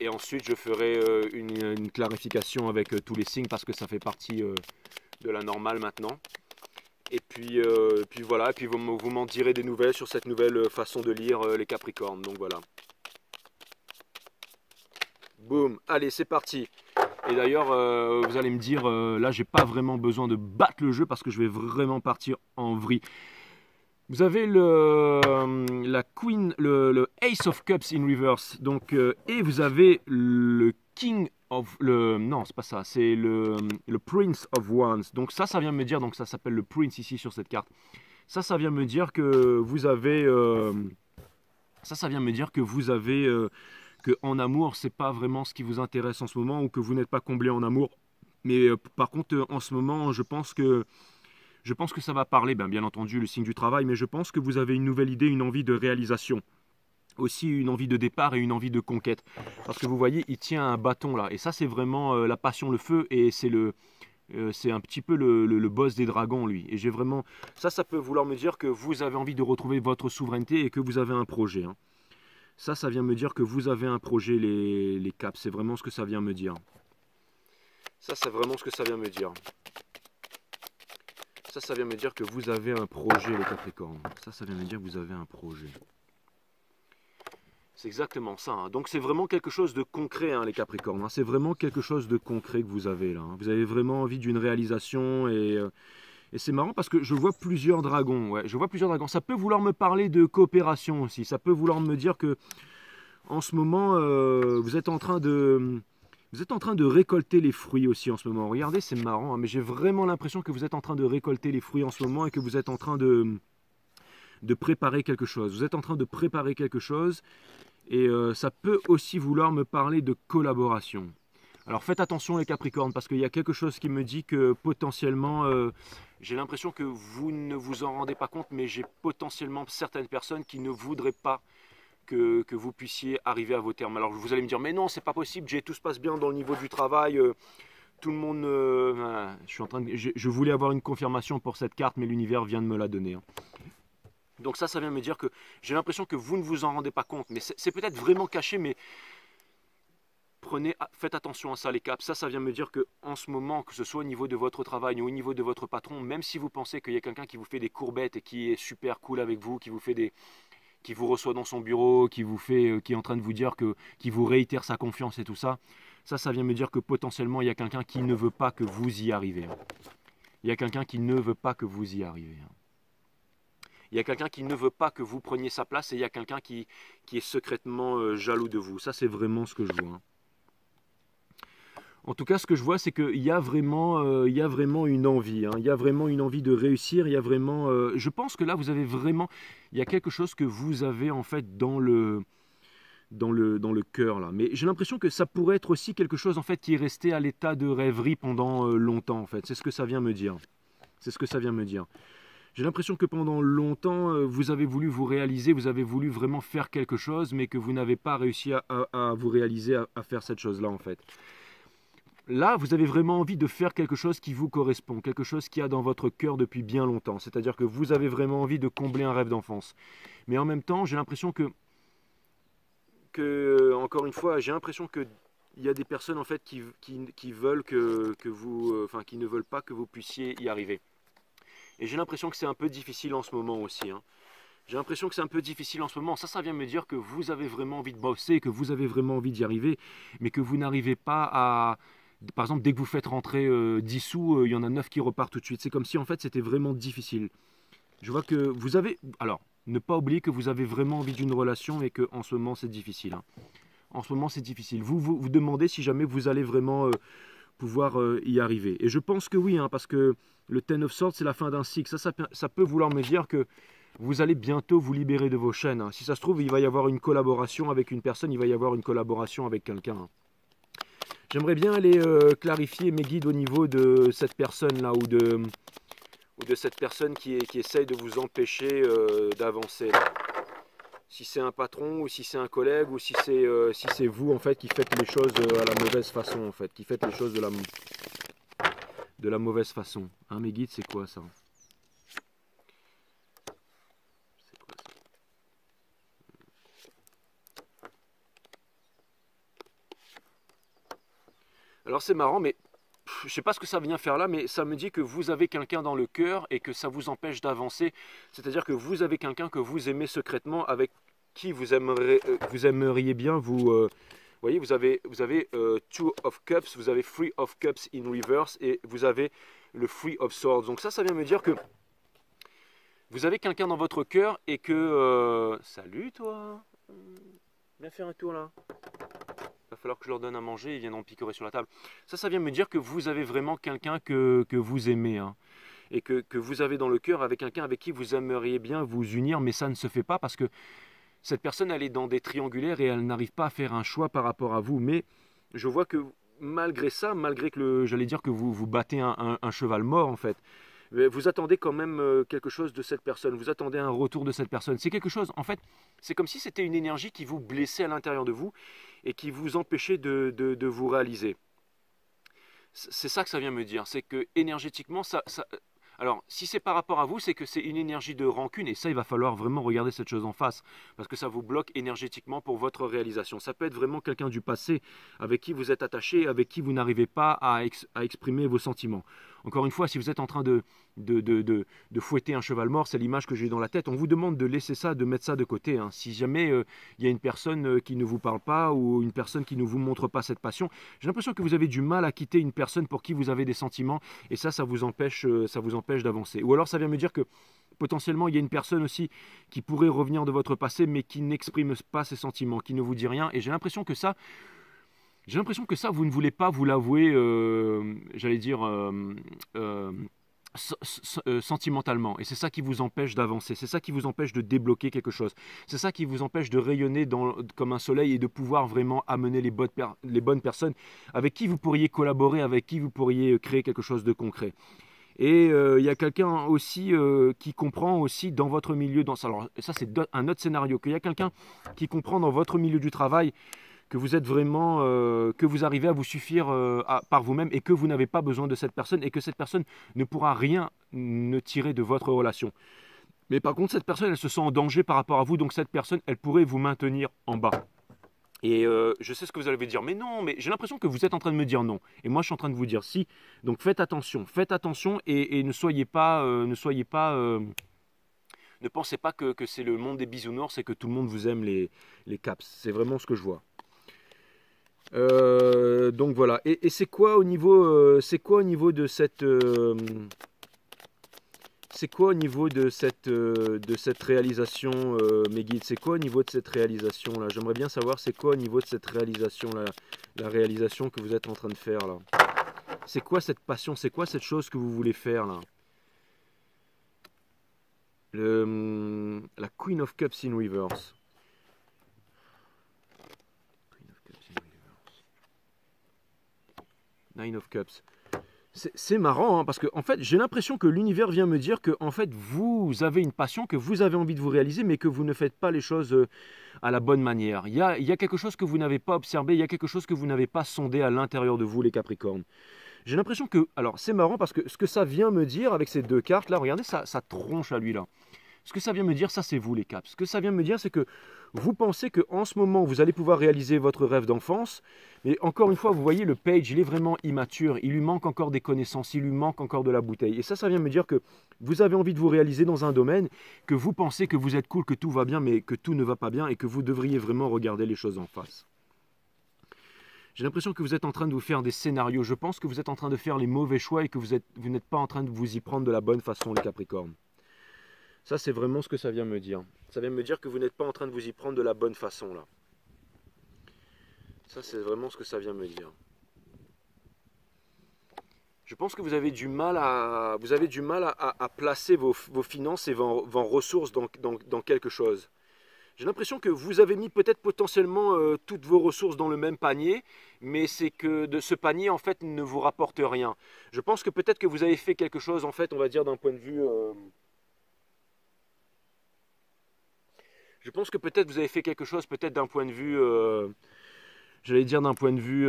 ensuite, je ferai une clarification avec tous les signes parce que ça fait partie... de la normale maintenant. Et puis voilà, et puis vous m'en direz des nouvelles sur cette nouvelle façon de lire les Capricornes. Donc voilà. Boum, allez c'est parti. Et d'ailleurs vous allez me dire, là j'ai pas vraiment besoin de battre le jeu parce que je vais vraiment partir en vrille. Vous avez la Queen, le Ace of Cups in reverse, donc, et vous avez le King of... non, c'est pas ça, c'est le Prince of Wands. Donc ça vient me dire, donc ça s'appelle le Prince ici sur cette carte. Ça vient me dire que vous avez... ça vient me dire que vous avez... que en amour, c'est pas vraiment ce qui vous intéresse en ce moment ou que vous n'êtes pas comblé en amour. Mais par contre, en ce moment, je pense que ça va parler, bien entendu, le signe du travail, mais je pense que vous avez une nouvelle idée, une envie de réalisation. Aussi une envie de départ et une envie de conquête. Parce que vous voyez, il tient un bâton là. Et ça, c'est vraiment la passion, le feu. Et c'est un petit peu le boss des dragons, lui. Et j'ai vraiment... Ça peut vouloir me dire que vous avez envie de retrouver votre souveraineté et que vous avez un projet. Hein. Ça vient me dire que vous avez un projet, les caps. C'est vraiment ce que ça vient me dire. Ça, c'est vraiment ce que ça vient me dire. Ça vient me dire que vous avez un projet, les Capricornes. Ça vient me dire que vous avez un projet. C'est exactement ça. Hein. Donc c'est vraiment quelque chose de concret, hein, les Capricornes. Hein. C'est vraiment quelque chose de concret que vous avez là. Hein. Vous avez vraiment envie d'une réalisation et c'est marrant parce que je vois plusieurs dragons. Ouais, je vois plusieurs dragons. Ça peut vouloir me parler de coopération aussi. Ça peut vouloir me dire que en ce moment, vous êtes en train de... Vous êtes en train de récolter les fruits aussi en ce moment. Regardez, c'est marrant, hein, mais j'ai vraiment l'impression que vous êtes en train de récolter les fruits en ce moment et que vous êtes en train de préparer quelque chose. Vous êtes en train de préparer quelque chose et ça peut aussi vouloir me parler de collaboration. Alors faites attention les Capricornes parce qu'il y a quelque chose qui me dit que potentiellement, j'ai l'impression que vous ne vous en rendez pas compte, mais j'ai potentiellement certaines personnes qui ne voudraient pas que vous puissiez arriver à vos termes. Alors vous allez me dire, mais non, c'est pas possible, tout se passe bien dans le niveau du travail, tout le monde... je voulais avoir une confirmation pour cette carte, mais l'univers vient de me la donner. Hein. Donc ça vient me dire que j'ai l'impression que vous ne vous en rendez pas compte, mais c'est peut-être vraiment caché, mais faites attention à ça les caps. Ça vient me dire que en ce moment, que ce soit au niveau de votre travail ou au niveau de votre patron, même si vous pensez qu'il y a quelqu'un qui vous fait des courbettes et qui est super cool avec vous, qui vous reçoit dans son bureau, qui est en train de vous dire qui vous réitère sa confiance et tout ça, ça vient me dire que potentiellement il y a quelqu'un qui ne veut pas que vous y arrivez. Il y a quelqu'un qui ne veut pas que vous y arrivez. Il y a quelqu'un qui ne veut pas que vous preniez sa place et il y a quelqu'un qui est secrètement jaloux de vous. Ça, c'est vraiment ce que je vois, hein. En tout cas, ce que je vois, c'est qu'il y a vraiment une envie, hein. Il y a vraiment une envie de réussir. Il y a vraiment, je pense que là, vous avez vraiment, il y a quelque chose que vous avez en fait dans le cœur là. Mais j'ai l'impression que ça pourrait être aussi quelque chose en fait qui est resté à l'état de rêverie pendant longtemps en fait. C'est ce que ça vient me dire. C'est ce que ça vient me dire. J'ai l'impression que pendant longtemps, vous avez voulu vous réaliser, vous avez voulu vraiment faire quelque chose, mais que vous n'avez pas réussi à vous réaliser, à faire cette chose-là en fait. Là, vous avez vraiment envie de faire quelque chose qui vous correspond, quelque chose qui a dans votre cœur depuis bien longtemps. C'est-à-dire que vous avez vraiment envie de combler un rêve d'enfance. Mais en même temps, j'ai l'impression encore une fois, j'ai l'impression qu'il y a des personnes en fait qui veulent que vous, enfin qui ne veulent pas que vous puissiez y arriver. Et j'ai l'impression que c'est un peu difficile en ce moment aussi, hein. J'ai l'impression que c'est un peu difficile en ce moment. Ça vient me dire que vous avez vraiment envie de bosser, que vous avez vraiment envie d'y arriver, mais que vous n'arrivez pas à... Par exemple, dès que vous faites rentrer 10 sous, il y en a 9 qui repartent tout de suite. C'est comme si en fait c'était vraiment difficile. Je vois que vous avez... Alors, ne pas oublier que vous avez vraiment envie d'une relation et qu'en ce moment c'est difficile, hein. En ce moment c'est difficile. Vous demandez si jamais vous allez vraiment pouvoir y arriver. Et je pense que oui, hein, parce que le Ten of Swords c'est la fin d'un cycle. Ça peut vouloir me dire que vous allez bientôt vous libérer de vos chaînes, hein. Si ça se trouve, il va y avoir une collaboration avec une personne, il va y avoir une collaboration avec quelqu'un, hein. J'aimerais bien aller clarifier mes guides au niveau de cette personne-là ou de cette personne qui essaye de vous empêcher d'avancer. Si c'est un patron ou si c'est un collègue ou si c'est vous en fait qui faites les choses à la mauvaise façon en fait, qui faites les choses de la mauvaise façon. Hein, mes guides, c'est quoi ça? Alors c'est marrant, mais je ne sais pas ce que ça vient faire là, mais ça me dit que vous avez quelqu'un dans le cœur et que ça vous empêche d'avancer. C'est-à-dire que vous avez quelqu'un que vous aimez secrètement, avec qui vous aimeriez bien vous voyez, vous avez Two of Cups, vous avez Three of Cups in reverse et vous avez le Three of Swords. Donc ça vient me dire que vous avez quelqu'un dans votre cœur et que... salut toi, viens faire un tour là. Il va falloir que je leur donne à manger, ils viendront picorer sur la table. Ça vient me dire que vous avez vraiment quelqu'un que vous aimez, hein, et que vous avez dans le cœur avec quelqu'un avec qui vous aimeriez bien vous unir, mais ça ne se fait pas parce que cette personne, elle est dans des triangulaires et elle n'arrive pas à faire un choix par rapport à vous. Mais je vois que malgré ça, malgré que j'allais dire que vous battez un cheval mort en fait, vous attendez quand même quelque chose de cette personne, vous attendez un retour de cette personne. C'est quelque chose, en fait, c'est comme si c'était une énergie qui vous blessait à l'intérieur de vous et qui vous empêchait de vous réaliser. C'est ça que ça vient me dire, c'est que énergétiquement, alors, si c'est par rapport à vous, c'est que c'est une énergie de rancune, et ça, il va falloir vraiment regarder cette chose en face, parce que ça vous bloque énergétiquement pour votre réalisation. Ça peut être vraiment quelqu'un du passé avec qui vous êtes attaché, avec qui vous n'arrivez pas à exprimer vos sentiments. Encore une fois, si vous êtes en train de fouetter un cheval mort, c'est l'image que j'ai dans la tête, on vous demande de laisser ça, de mettre ça de côté, hein. Si jamais il y a une personne qui ne vous parle pas, ou une personne qui ne vous montre pas cette passion, j'ai l'impression que vous avez du mal à quitter une personne pour qui vous avez des sentiments, et ça vous empêche d'avancer. Ou alors ça vient me dire que potentiellement il y a une personne aussi qui pourrait revenir de votre passé, mais qui n'exprime pas ses sentiments, qui ne vous dit rien, et j'ai l'impression que ça, vous ne voulez pas vous l'avouer, j'allais dire, sentimentalement. Et c'est ça qui vous empêche d'avancer, c'est ça qui vous empêche de débloquer quelque chose, c'est ça qui vous empêche de rayonner comme un soleil et de pouvoir vraiment amener les bonnes personnes avec qui vous pourriez collaborer, avec qui vous pourriez créer quelque chose de concret. Et il y a quelqu'un aussi qui comprend aussi dans votre milieu, alors ça c'est un autre scénario, qu'il y a quelqu'un qui comprend dans votre milieu du travail que vous êtes vraiment, que vous arrivez à vous suffire par vous-même et que vous n'avez pas besoin de cette personne et que cette personne ne pourra rien ne tirer de votre relation. Mais par contre, cette personne, elle se sent en danger par rapport à vous, donc cette personne, elle pourrait vous maintenir en bas. Et je sais ce que vous allez dire, mais non, mais j'ai l'impression que vous êtes en train de me dire non. Et moi, je suis en train de vous dire si. Donc faites attention et ne pensez pas que c'est le monde des bisounours et que tout le monde vous aime les caps. C'est vraiment ce que je vois. Donc voilà. Et c'est quoi au niveau de cette c'est quoi au niveau de cette réalisation, mes guides? C'est quoi au niveau de cette réalisation là? J'aimerais bien savoir c'est quoi au niveau de cette réalisation là, la réalisation que vous êtes en train de faire là. C'est quoi cette passion? C'est quoi cette chose que vous voulez faire là? La Queen of Cups in reverse. Queen of Cups in reverse. Nine of Cups. C'est marrant hein, parce que en fait j'ai l'impression que l'univers vient me dire que en fait vous avez une passion, que vous avez envie de vous réaliser mais que vous ne faites pas les choses à la bonne manière. Il y a quelque chose que vous n'avez pas observé, il y a quelque chose que vous n'avez pas sondé à l'intérieur de vous les Capricornes. J'ai l'impression que, alors c'est marrant parce que ce que ça vient me dire avec ces deux cartes là, regardez ça tronche à lui là. Ce que ça vient me dire, ça c'est vous les Caps. Ce que ça vient me dire, c'est que vous pensez qu'en ce moment, vous allez pouvoir réaliser votre rêve d'enfance. Mais encore une fois, vous voyez, le Page, il est vraiment immature. Il lui manque encore des connaissances, il lui manque encore de la bouteille. Et ça vient me dire que vous avez envie de vous réaliser dans un domaine, que vous pensez que vous êtes cool, que tout va bien, mais que tout ne va pas bien et que vous devriez vraiment regarder les choses en face. J'ai l'impression que vous êtes en train de vous faire des scénarios. Je pense que vous êtes en train de faire les mauvais choix et que vous n'êtes pas en train de vous y prendre de la bonne façon, les Capricornes. Ça, c'est vraiment ce que ça vient me dire. Ça vient me dire que vous n'êtes pas en train de vous y prendre de la bonne façon, là. Ça, c'est vraiment ce que ça vient me dire. Je pense que vous avez du mal à placer vos finances et vos ressources dans quelque chose. J'ai l'impression que vous avez mis peut-être potentiellement toutes vos ressources dans le même panier, mais c'est que de ce panier, en fait, ne vous rapporte rien. Je pense que peut-être que vous avez fait quelque chose, en fait, on va dire d'un point de vue... Je pense que peut-être vous avez fait quelque chose, peut-être d'un point de vue, j'allais dire d'un point de vue,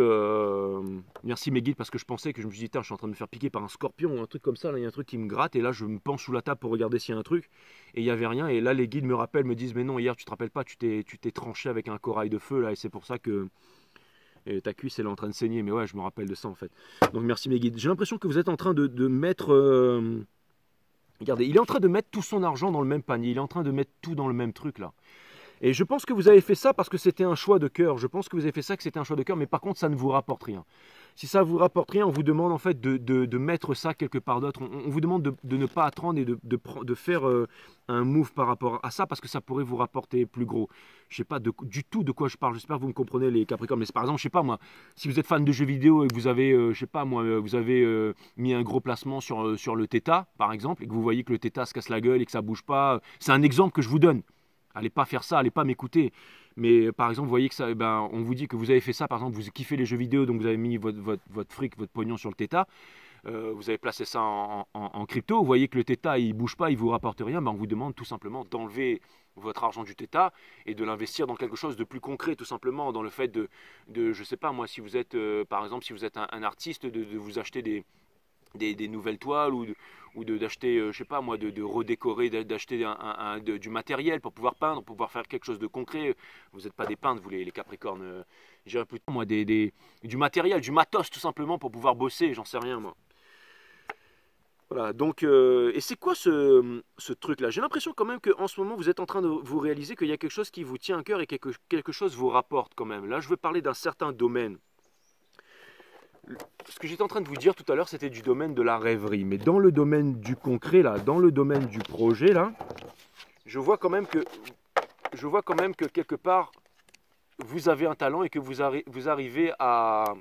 merci mes guides, parce que je pensais que je me suis dit, je suis en train de me faire piquer par un scorpion ou un truc comme ça, là il y a un truc qui me gratte, et là je me penche sous la table pour regarder s'il y a un truc, et il n'y avait rien, et là les guides me rappellent, me disent, mais non, hier tu te rappelles pas, tu t'es tranché avec un corail de feu, là, et c'est pour ça que ta cuisse elle est en train de saigner, mais ouais, je me rappelle de ça en fait. Donc merci mes guides. J'ai l'impression que vous êtes en train de mettre... regardez, il est en train de mettre tout son argent dans le même panier, il est en train de mettre tout dans le même truc là. Et je pense que vous avez fait ça parce que c'était un choix de cœur. Je pense que vous avez fait ça que c'était un choix de cœur, mais par contre ça ne vous rapporte rien. Si ça ne vous rapporte rien, on vous demande en fait de mettre ça quelque part d'autre. On vous demande de ne pas attendre et de faire un move par rapport à ça parce que ça pourrait vous rapporter plus gros. Je ne sais pas du tout de quoi je parle. J'espère que vous me comprenez les Capricornes. Mais par exemple, je sais pas moi, si vous êtes fan de jeux vidéo et que vous avez, je sais pas moi, vous avez mis un gros placement sur le Theta par exemple et que vous voyez que le Theta se casse la gueule et que ça bouge pas, c'est un exemple que je vous donne. Allez pas faire ça, allez pas m'écouter. Mais par exemple, vous voyez que ça, on vous dit que vous avez fait ça, par exemple, vous kiffez les jeux vidéo, donc vous avez mis votre fric, votre pognon sur le Theta. Vous avez placé ça en crypto. Vous voyez que le Theta, il bouge pas, il vous rapporte rien. On vous demande tout simplement d'enlever votre argent du Theta et de l'investir dans quelque chose de plus concret, tout simplement, dans le fait je sais pas moi, si vous êtes, par exemple, si vous êtes un artiste, de vous acheter des nouvelles toiles ou d'acheter, je sais pas moi, de redécorer, d'acheter du matériel pour pouvoir peindre, pour pouvoir faire quelque chose de concret. Vous n'êtes pas des peintres, vous les Capricornes. J'irais plutôt moi du matériel, du matos tout simplement pour pouvoir bosser, j'en sais rien moi. Voilà, donc, et c'est quoi ce truc-là? J'ai l'impression quand même qu'en ce moment vous êtes en train de vous réaliser qu'il y a quelque chose qui vous tient à cœur et quelque chose vous rapporte quand même. Là je veux parler d'un certain domaine. Ce que j'étais en train de vous dire tout à l'heure, c'était du domaine de la rêverie. Mais dans le domaine du concret, là, dans le domaine du projet, là, je vois quand même que quelque part, vous avez un talent et que vous arrivez à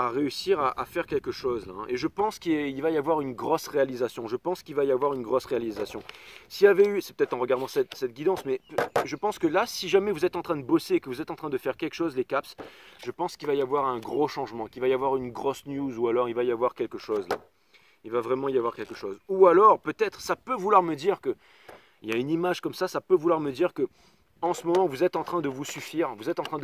réussir à faire quelque chose. Là, hein. Et je pense qu'il va y avoir une grosse réalisation. S'il y avait eu, c'est peut-être en regardant cette guidance, mais je pense que là, si jamais vous êtes en train de bosser, que vous êtes en train de faire quelque chose, les Caps, je pense qu'il va y avoir un gros changement, qu'il va y avoir une grosse news, ou alors il va y avoir quelque chose là. Il va vraiment y avoir quelque chose. Ou alors, peut-être, ça peut vouloir me dire que, il y a une image comme ça peut vouloir me dire que en ce moment, vous êtes en train de vous suffire, vous êtes en train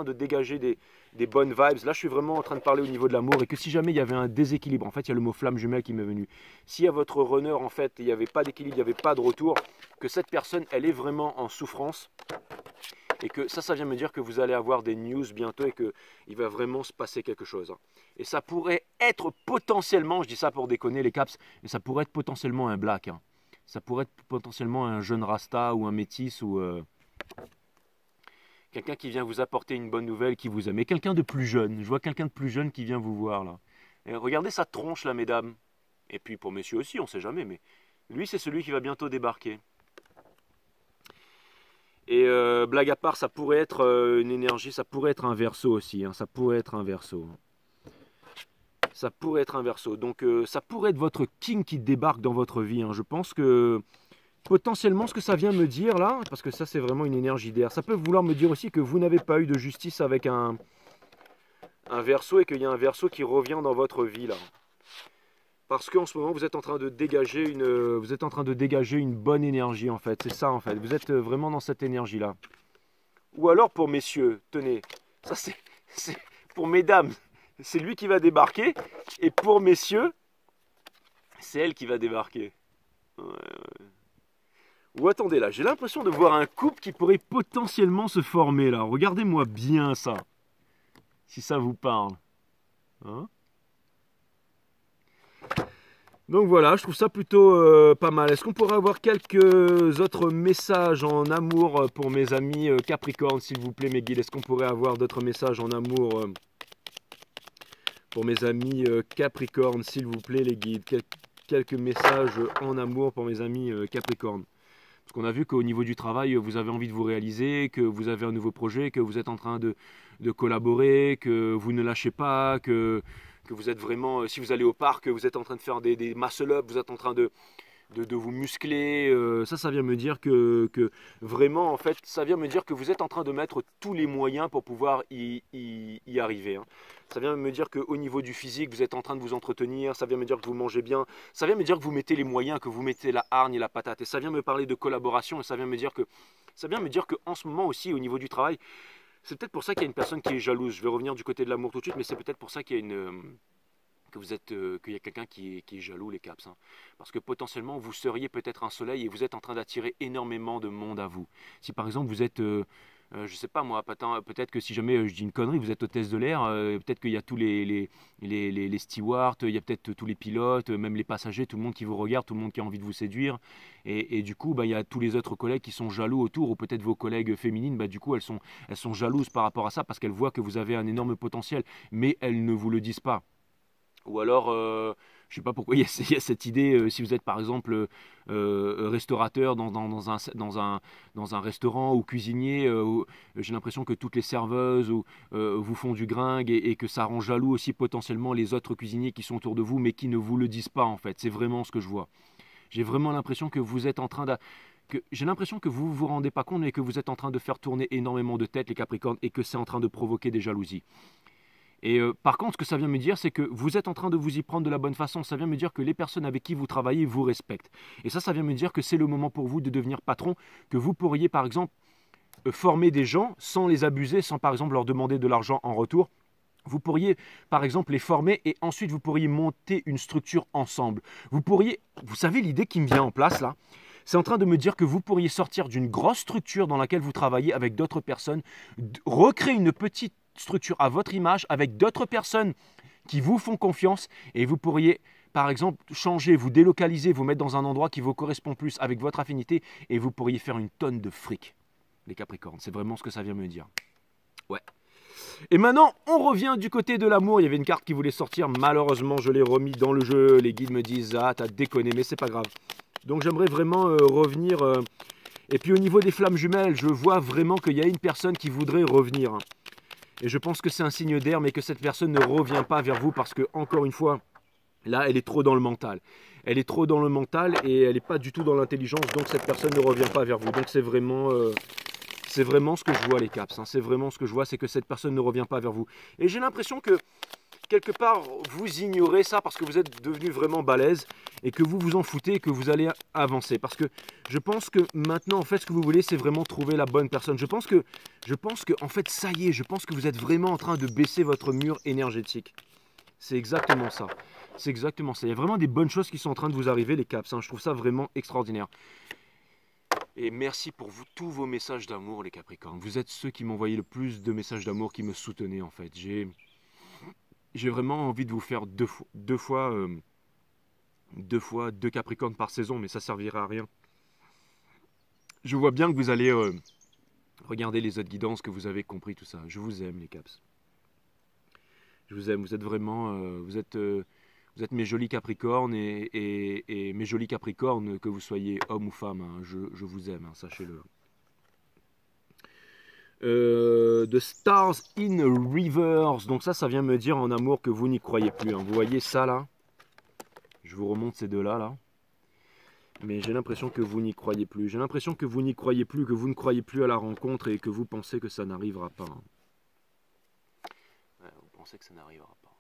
de dégager des bonnes vibes. Là, je suis vraiment en train de parler au niveau de l'amour et que si jamais il y avait un déséquilibre, en fait, il y a le mot flamme jumelle qui m'est venu. Si à votre runner, en fait, il n'y avait pas d'équilibre, il n'y avait pas de retour, que cette personne, elle est vraiment en souffrance et que ça vient me dire que vous allez avoir des news bientôt et qu'il va vraiment se passer quelque chose. Et ça pourrait être potentiellement, je dis ça pour déconner les Caps, mais ça pourrait être potentiellement un black. Ça pourrait être potentiellement un jeune Rasta ou un métis ou quelqu'un qui vient vous apporter une bonne nouvelle, qui vous aime. Et quelqu'un de plus jeune. Je vois quelqu'un de plus jeune qui vient vous voir là. Et regardez sa tronche là, mesdames. Et puis pour messieurs aussi, on ne sait jamais, mais lui c'est celui qui va bientôt débarquer. Et blague à part, ça pourrait être une énergie, ça pourrait être un verso aussi, hein, ça pourrait être un verso. Ça pourrait être un verso. Donc ça pourrait être votre king qui débarque dans votre vie. Hein. Je pense que potentiellement ce que ça vient me dire là, parce que ça c'est vraiment une énergie d'air, ça peut vouloir me dire aussi que vous n'avez pas eu de justice avec un verso et qu'il y a un verso qui revient dans votre vie là. Parce qu'en ce moment vous êtes en train de dégager une bonne énergie en fait. C'est ça en fait. Vous êtes vraiment dans cette énergie là. Ou alors pour messieurs, tenez, ça c'est pour mesdames, c'est lui qui va débarquer. Et pour messieurs, c'est elle qui va débarquer. Ouais, ouais. Ou attendez là, j'ai l'impression de voir un couple qui pourrait potentiellement se former là. Regardez-moi bien ça. Si ça vous parle. Hein? Donc voilà, je trouve ça plutôt pas mal. Est-ce qu'on pourrait avoir quelques autres messages en amour pour mes amis Capricorne, s'il vous plaît, mes guides? Est-ce qu'on pourrait avoir d'autres messages en amour pour mes amis Capricorne, s'il vous plaît, les guides? Quelques messages en amour pour mes amis Capricorne. Parce qu'on a vu qu'au niveau du travail, vous avez envie de vous réaliser, que vous avez un nouveau projet, que vous êtes en train de collaborer, que vous ne lâchez pas, que vous êtes vraiment, si vous allez au parc, vous êtes en train de faire des muscle-up, vous êtes en train de vous muscler. Ça vient me dire que vraiment, en fait, ça vient me dire que vous êtes en train de mettre tous les moyens pour pouvoir y arriver. Hein. Ça vient me dire qu'au niveau du physique, vous êtes en train de vous entretenir. Ça vient me dire que vous mangez bien. Ça vient me dire que vous mettez les moyens, que vous mettez la hargne et la patate. Et ça vient me parler de collaboration. Et ça vient me dire que en ce moment aussi, au niveau du travail, c'est peut-être pour ça qu'il y a une personne qui est jalouse. Je vais revenir du côté de l'amour tout de suite, mais c'est peut-être pour ça qu'il y a qu'il y a quelqu'un qui est jaloux, les caps. Hein. Parce que potentiellement, vous seriez peut-être un soleil et vous êtes en train d'attirer énormément de monde à vous. Si par exemple, vous êtes, je sais pas moi, peut-être que si jamais je dis une connerie, vous êtes hôtesse de l'air, peut-être qu'il y a tous les stewards, il y a peut-être tous les pilotes, même les passagers, tout le monde qui vous regarde, tout le monde qui a envie de vous séduire. Et du coup, il y a tous les autres collègues qui sont jaloux autour, ou peut-être vos collègues féminines, du coup, elles sont jalouses par rapport à ça parce qu'elles voient que vous avez un énorme potentiel, mais elles ne vous le disent pas. Ou alors, je ne sais pas pourquoi il y a cette idée, si vous êtes par exemple restaurateur dans un restaurant ou cuisinier, j'ai l'impression que toutes les serveuses vous font du gringue et que ça rend jaloux aussi potentiellement les autres cuisiniers qui sont autour de vous mais qui ne vous le disent pas en fait. C'est vraiment ce que je vois. J'ai vraiment l'impression que vous êtes en train de... J'ai l'impression que vous ne vous rendez pas compte mais que vous êtes en train de faire tourner énormément de têtes les Capricornes et que c'est en train de provoquer des jalousies. Et par contre, ce que ça vient me dire, c'est que vous êtes en train de vous y prendre de la bonne façon. Ça vient me dire que les personnes avec qui vous travaillez vous respectent. Et ça vient me dire que c'est le moment pour vous de devenir patron, que vous pourriez par exemple former des gens sans les abuser, sans par exemple leur demander de l'argent en retour. Vous pourriez par exemple les former et ensuite vous pourriez monter une structure ensemble. Vous savez l'idée qui me vient en place là, c'est en train de me dire que vous pourriez sortir d'une grosse structure dans laquelle vous travaillez avec d'autres personnes, recréer une petite structure à votre image avec d'autres personnes qui vous font confiance et vous pourriez par exemple changer, vous délocaliser, vous mettre dans un endroit qui vous correspond plus avec votre affinité et vous pourriez faire une tonne de fric, les Capricornes. C'est vraiment ce que ça vient me dire. Ouais. Et maintenant, on revient du côté de l'amour. Il y avait une carte qui voulait sortir. Malheureusement, je l'ai remis dans le jeu. Les guides me disent « Ah, t'as déconné, mais c'est pas grave. » Donc j'aimerais vraiment revenir. Et puis au niveau des flammes jumelles, je vois vraiment qu'il y a une personne qui voudrait revenir. Et je pense que c'est un signe d'air, mais que cette personne ne revient pas vers vous parce que, encore une fois, là, elle est trop dans le mental. Elle est trop dans le mental et elle n'est pas du tout dans l'intelligence. Donc cette personne ne revient pas vers vous. Donc c'est vraiment ce que je vois, les caps. Hein. C'est vraiment ce que je vois, c'est que cette personne ne revient pas vers vous. Et j'ai l'impression que quelque part, vous ignorez ça parce que vous êtes devenu vraiment balèze et que vous vous en foutez et que vous allez avancer. Parce que je pense que maintenant, en fait, ce que vous voulez, c'est vraiment trouver la bonne personne. Je pense que, en fait, ça y est, je pense que vous êtes vraiment en train de baisser votre mur énergétique. C'est exactement ça. C'est exactement ça. Il y a vraiment des bonnes choses qui sont en train de vous arriver, les caps. Hein. Je trouve ça vraiment extraordinaire. Et merci pour tous vos messages d'amour, les Capricornes. Vous êtes ceux qui m'envoyaient le plus de messages d'amour, qui me soutenaient, en fait. J'ai vraiment envie de vous faire deux Capricornes par saison, mais ça servira à rien. Je vois bien que vous allez regarder les autres guidances, que vous avez compris tout ça. Je vous aime, les caps. Je vous aime, vous êtes vraiment, vous êtes mes jolis Capricornes et mes jolis Capricornes, que vous soyez homme ou femme, hein, je vous aime, hein, sachez-le. The Stars in Reverse, donc ça vient me dire en amour que vous n'y croyez plus, hein. Vous voyez ça là? Je vous remonte ces deux-là, là. Mais j'ai l'impression que vous n'y croyez plus. J'ai l'impression que vous n'y croyez plus, que vous ne croyez plus à la rencontre et que vous pensez que ça n'arrivera pas, hein. Ouais, vous pensez que ça n'arrivera pas.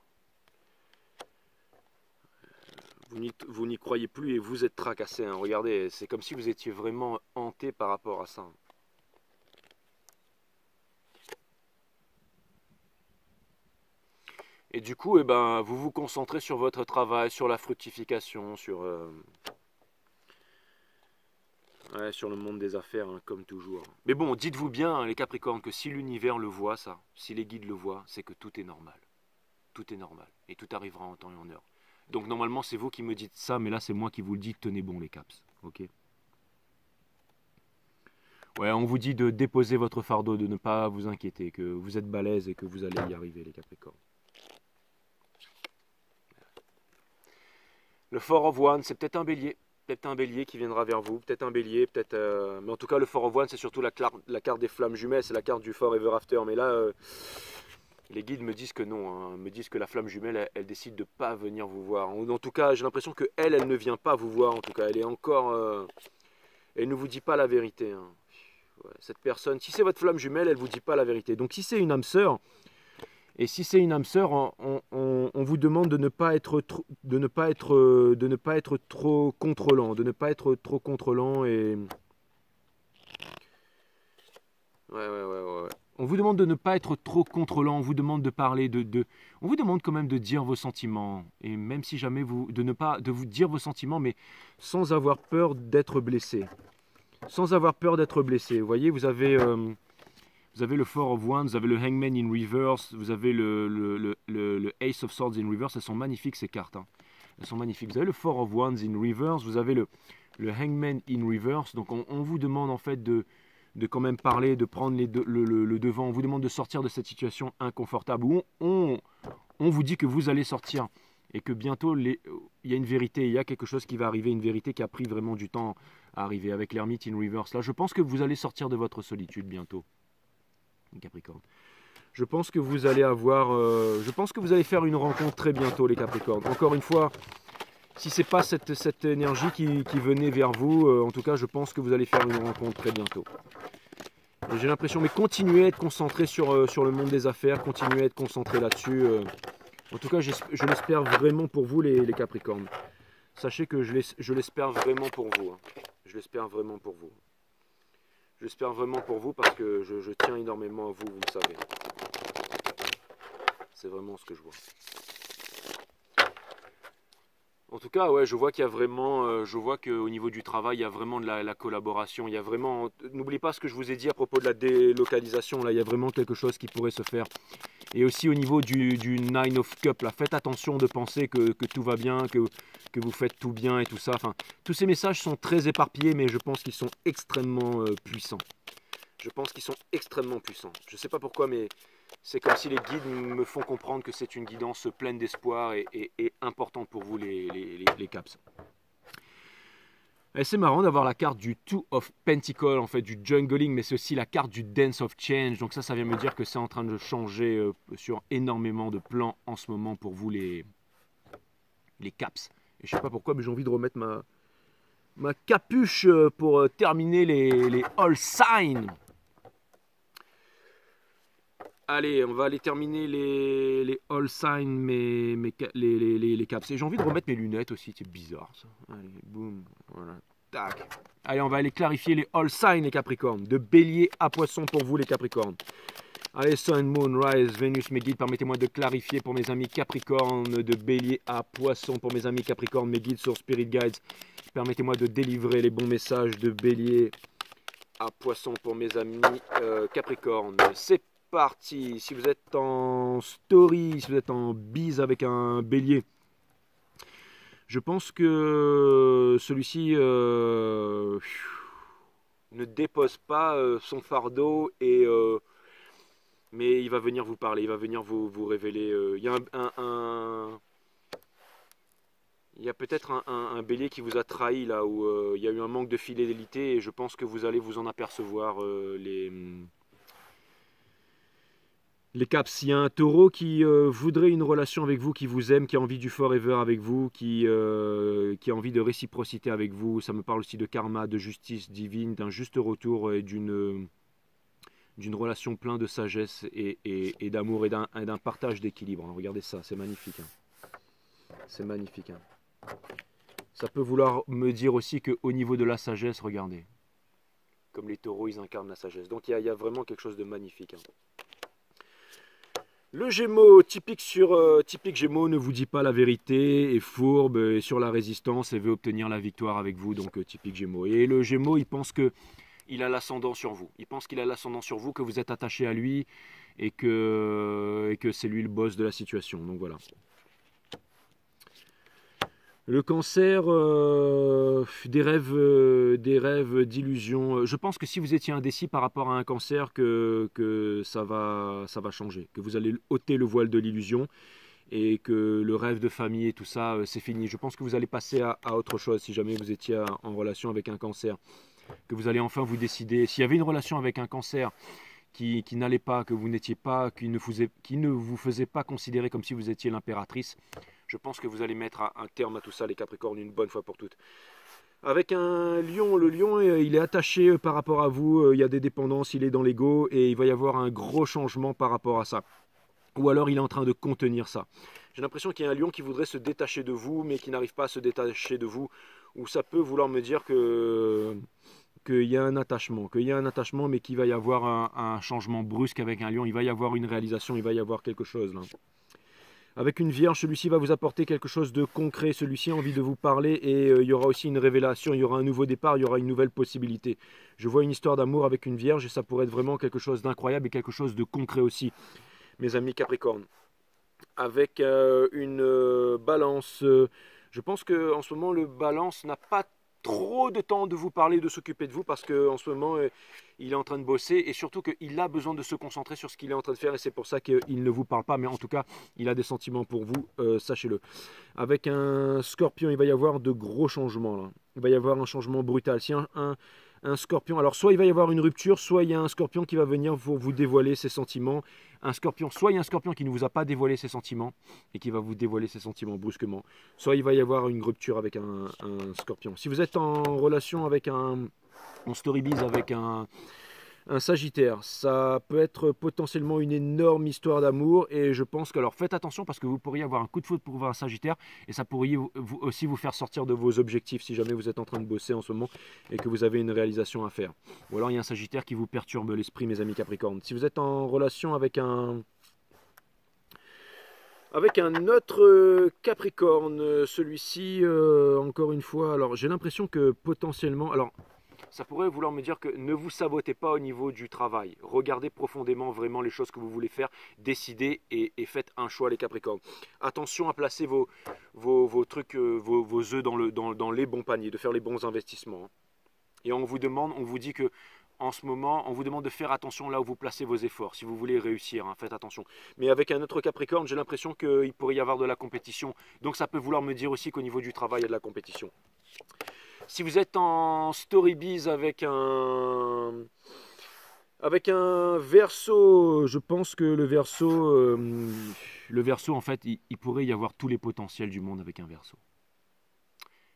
Vous n'y croyez plus et vous êtes tracassé, hein. Regardez, c'est comme si vous étiez vraiment hanté par rapport à ça. Et du coup, eh ben, vous vous concentrez sur votre travail, sur la fructification, ouais, sur le monde des affaires, hein, comme toujours. Mais bon, dites-vous bien, hein, les Capricornes, que si l'univers le voit, ça, si les guides le voient, c'est que tout est normal. Tout est normal. Et tout arrivera en temps et en heure. Donc normalement, c'est vous qui me dites ça, mais là, c'est moi qui vous le dis. Tenez bon, les caps. Ok? Ouais, on vous dit de déposer votre fardeau, de ne pas vous inquiéter, que vous êtes balèze et que vous allez y arriver, les Capricornes. Le Four of Wands, c'est peut-être un bélier. Peut-être un bélier qui viendra vers vous. Peut-être un bélier, peut-être... Mais en tout cas, le Four of Wands, c'est surtout la carte des flammes jumelles. C'est la carte du Forever After. Mais là, les guides me disent que non. Hein, me disent que la flamme jumelle, elle décide de ne pas venir vous voir. En tout cas, j'ai l'impression que elle ne vient pas vous voir. En tout cas, elle est encore... elle ne vous dit pas la vérité. Hein. Ouais, cette personne, si c'est votre flamme jumelle, elle ne vous dit pas la vérité. Donc si c'est une âme sœur... Et si c'est une âme sœur, on vous demande de ne pas être trop contrôlant, de ne pas être trop contrôlant et ouais. On vous demande de ne pas être trop contrôlant. On vous demande de parler on vous demande quand même de dire vos sentiments et même si jamais de vous dire vos sentiments, mais sans avoir peur d'être blessé, sans avoir peur d'être blessé. Vous voyez, vous avez le Four of Wands, vous avez le Hangman in Reverse, vous avez le Ace of Swords in Reverse. Elles sont magnifiques ces cartes, hein. Elles sont magnifiques. Vous avez le Four of Wands in Reverse, vous avez le Hangman in Reverse. Donc on vous demande en fait de quand même parler, de prendre le devant. On vous demande de sortir de cette situation inconfortable où on vous dit que vous allez sortir et que bientôt il y a une vérité, il y a quelque chose qui va arriver, une vérité qui a pris vraiment du temps à arriver avec l'Hermite in Reverse. Là, je pense que vous allez sortir de votre solitude bientôt. Capricorne. Je pense que vous allez faire une rencontre très bientôt, les Capricornes. Encore une fois, si c'est pas cette énergie qui venait vers vous, en tout cas, je pense que vous allez faire une rencontre très bientôt. Et j'ai l'impression, mais continuez à être concentré sur le monde des affaires, continuez à être concentré là-dessus. En tout cas, je l'espère vraiment pour vous, les Capricornes. Sachez que je l'espère vraiment pour vous. Hein. Je l'espère vraiment pour vous. J'espère vraiment pour vous parce que je tiens énormément à vous, vous le savez. C'est vraiment ce que je vois. En tout cas, ouais, je vois qu'il y a vraiment, je vois qu'au niveau du travail, il y a vraiment de la collaboration. Il y a vraiment, n'oubliez pas ce que je vous ai dit à propos de la délocalisation. Là, il y a vraiment quelque chose qui pourrait se faire. Et aussi au niveau du Nine of Cups, là, faites attention de penser que tout va bien, que vous faites tout bien et tout ça. Enfin, tous ces messages sont très éparpillés, mais je pense qu'ils sont extrêmement puissants. Je pense qu'ils sont extrêmement puissants. Je ne sais pas pourquoi, mais c'est comme si les guides me font comprendre que c'est une guidance pleine d'espoir et importante pour vous, les caps. C'est marrant d'avoir la carte du Two of Pentacles, en fait, du jungling, mais c'est aussi la carte du Dance of Change. Donc ça vient me dire que c'est en train de changer sur énormément de plans en ce moment pour vous, les caps. Et je sais pas pourquoi, mais j'ai envie de remettre ma capuche pour terminer les All Signs. Allez, on va aller terminer les All Signs, les caps. Et j'ai envie de remettre mes lunettes aussi, c'est bizarre ça. Allez, boum, voilà, tac. Allez, on va aller clarifier les All Signs, les Capricornes. De Bélier à Poisson pour vous, les Capricornes. Allez, Sun, Moon, Rise, Vénus, mes guides, permettez-moi de clarifier pour mes amis Capricornes. De Bélier à Poisson pour mes amis Capricornes, mes guides sur Spirit Guides. Permettez-moi de délivrer les bons messages de Bélier à Poisson pour mes amis Capricornes. C'est parti. Si vous êtes en story, si vous êtes en bise avec un bélier, je pense que celui-ci ne dépose pas son fardeau et Mais il va venir vous parler, il va venir vous révéler. Il y a il y a peut-être un bélier qui vous a trahi là où il y a eu un manque de fidélité et je pense que vous allez vous en apercevoir les caps. Il y a un taureau qui voudrait une relation avec vous, qui vous aime, qui a envie du forever avec vous, qui a envie de réciprocité avec vous. Ça me parle aussi de karma, de justice divine, d'un juste retour et d'une relation pleine de sagesse et d'amour et d'un partage d'équilibre. Hein. Regardez ça, c'est magnifique. Hein. C'est magnifique. Hein. Ça peut vouloir me dire aussi qu'au niveau de la sagesse, regardez, comme les taureaux, ils incarnent la sagesse. Donc il y a vraiment quelque chose de magnifique. Hein. Le Gémeaux, typique Gémeaux, ne vous dit pas la vérité, est fourbe, est sur la résistance et veut obtenir la victoire avec vous, donc typique Gémeaux. Et le Gémeaux, il pense que il a l'ascendant sur vous. Il pense qu'il a l'ascendant sur vous, que vous êtes attaché à lui et que c'est lui le boss de la situation. Donc voilà. Le Cancer, des rêves d'illusions. Je pense que si vous étiez indécis par rapport à un Cancer, que ça va changer, que vous allez ôter le voile de l'illusion et que le rêve de famille et tout ça, c'est fini. Je pense que vous allez passer à autre chose si jamais vous étiez en relation avec un Cancer, que vous allez enfin vous décider. S'il y avait une relation avec un Cancer qui n'allait pas, que vous n'étiez pas, qui ne vous faisait pas considérer comme si vous étiez l'impératrice, je pense que vous allez mettre un terme à tout ça, les Capricornes, une bonne fois pour toutes. Avec un lion, le lion, il est attaché par rapport à vous, il y a des dépendances, il est dans l'ego et il va y avoir un gros changement par rapport à ça. Ou alors il est en train de contenir ça. J'ai l'impression qu'il y a un lion qui voudrait se détacher de vous, mais qui n'arrive pas à se détacher de vous. Ou ça peut vouloir me dire qu'il y a un attachement, mais qu'il va y avoir un changement brusque avec un lion. Il va y avoir une réalisation, il va y avoir quelque chose là. Avec une vierge, celui-ci va vous apporter quelque chose de concret. Celui-ci a envie de vous parler et il y aura aussi une révélation, il y aura un nouveau départ, il y aura une nouvelle possibilité. Je vois une histoire d'amour avec une vierge et ça pourrait être vraiment quelque chose d'incroyable et quelque chose de concret aussi, mes amis Capricorne. Avec une balance, je pense qu'en ce moment le balance n'a pas trop de temps de vous parler, de s'occuper de vous parce qu'en ce moment il est en train de bosser et surtout qu'il a besoin de se concentrer sur ce qu'il est en train de faire et c'est pour ça qu'il ne vous parle pas, mais en tout cas il a des sentiments pour vous, sachez-le. Avec un Scorpion, il va y avoir de gros changements là. Il va y avoir un changement brutal. Si un Scorpion, alors soit il va y avoir une rupture, soit il y a un Scorpion qui va venir pour vous dévoiler ses sentiments. Un Scorpion, soit il y a un Scorpion qui ne vous a pas dévoilé ses sentiments et qui va vous dévoiler ses sentiments brusquement, soit il va y avoir une rupture avec un Scorpion. Si vous êtes en relation avec en storybiz avec un Sagittaire, ça peut être potentiellement une énorme histoire d'amour et je pense que, alors faites attention parce que vous pourriez avoir un coup de foudre pour un Sagittaire et ça pourrait aussi vous faire sortir de vos objectifs si jamais vous êtes en train de bosser en ce moment et que vous avez une réalisation à faire. Ou alors il y a un Sagittaire qui vous perturbe l'esprit, mes amis Capricorne. Si vous êtes en relation avec un autre Capricorne, celui-ci, encore une fois, alors j'ai l'impression que potentiellement, alors ça pourrait vouloir me dire que ne vous sabotez pas au niveau du travail. Regardez profondément vraiment les choses que vous voulez faire, décidez et faites un choix les Capricornes. Attention à placer vos trucs, vos œufs dans les bons paniers, de faire les bons investissements. Et on vous dit que en ce moment, on vous demande de faire attention là où vous placez vos efforts. Si vous voulez réussir, hein, faites attention. Mais avec un autre Capricorne, j'ai l'impression qu'il pourrait y avoir de la compétition. Donc ça peut vouloir me dire aussi qu'au niveau du travail, il y a de la compétition. Si vous êtes en storybiz avec un Verseau, je pense que le Verseau en fait, il pourrait y avoir tous les potentiels du monde avec un Verseau.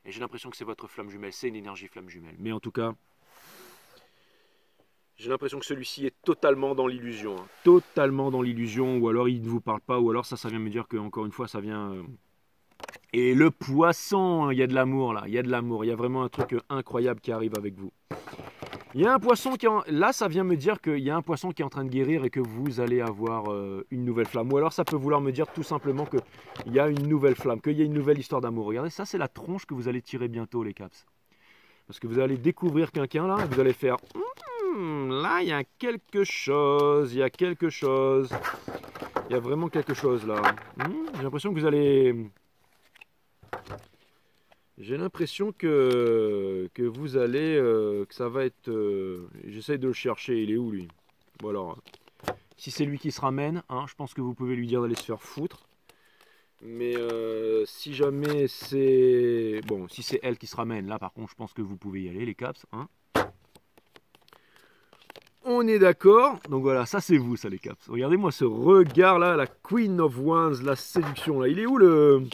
Et j'ai l'impression que c'est votre flamme jumelle, c'est une énergie flamme jumelle. Mais en tout cas, j'ai l'impression que celui-ci est totalement dans l'illusion. Hein. Totalement dans l'illusion, ou alors il ne vous parle pas, ou alors ça vient me dire que encore une fois, ça vient... Et le Poisson, il y a de l'amour là, il y a de l'amour, il y a vraiment un truc incroyable qui arrive avec vous. Il y a un poisson là ça vient me dire qu'il y a un poisson qui est en train de guérir et que vous allez avoir une nouvelle flamme. Ou alors ça peut vouloir me dire tout simplement qu'il y a une nouvelle flamme, qu'il y a une nouvelle histoire d'amour. Regardez, ça c'est la tronche que vous allez tirer bientôt les caps. Parce que vous allez découvrir quelqu'un là, vous allez faire là il y a quelque chose, il y a quelque chose. Il y a vraiment quelque chose là. J'ai l'impression que vous allez... J'ai l'impression que vous allez, que ça va être... J'essaye de le chercher, il est où lui? Bon alors, Si c'est lui qui se ramène, hein, je pense que vous pouvez lui dire d'aller se faire foutre. Mais si jamais c'est... Bon, si c'est elle qui se ramène, là par contre, je pense que vous pouvez y aller, les caps. Hein. On est d'accord. Donc voilà, ça c'est vous, ça les caps. Regardez-moi ce regard là, la Queen of Wands, la séduction là. Il est où le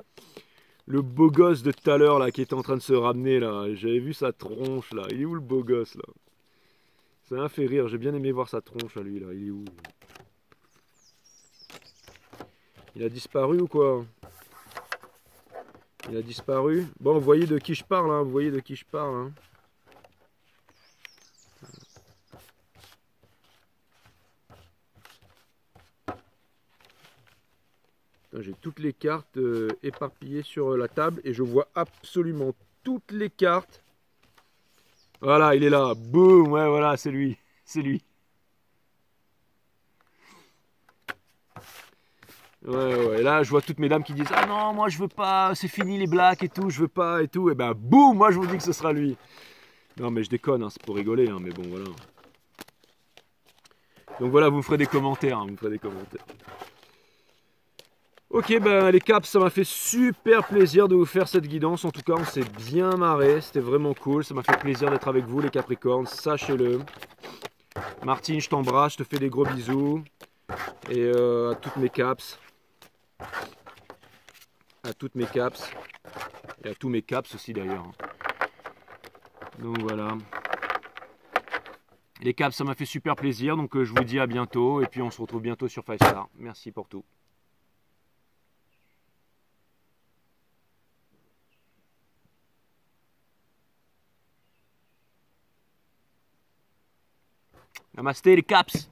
beau gosse de tout à l'heure là qui était en train de se ramener là? J'avais vu sa tronche là. Il est où le beau gosse là? Ça m'a fait rire. J'ai bien aimé voir sa tronche à lui là. Il est où? Il a disparu ou quoi? Il a disparu. Bon, vous voyez de qui je parle, hein, vous voyez de qui je parle. Hein. J'ai toutes les cartes éparpillées sur la table et je vois absolument toutes les cartes. Voilà, il est là. Boum, ouais, voilà, c'est lui. C'est lui. Ouais, là, je vois toutes mes dames qui disent ah non, moi je veux pas, c'est fini les blacks et tout, je veux pas et tout. Et ben, boum, moi je vous dis que ce sera lui. Non, mais je déconne, hein, c'est pour rigoler, hein, mais bon, voilà. Donc voilà, vous me ferez des commentaires, hein, vous me ferez des commentaires. Ok, ben les caps, ça m'a fait super plaisir de vous faire cette guidance. En tout cas, on s'est bien marré, c'était vraiment cool. Ça m'a fait plaisir d'être avec vous, les Capricornes, sachez-le. Martine, je t'embrasse, je te fais des gros bisous. Et à toutes mes caps. À toutes mes caps. Et à tous mes caps aussi d'ailleurs. Donc voilà. Les caps, ça m'a fait super plaisir. Donc je vous dis à bientôt. Et puis on se retrouve bientôt sur 5 Star. Merci pour tout. Namasté les caps.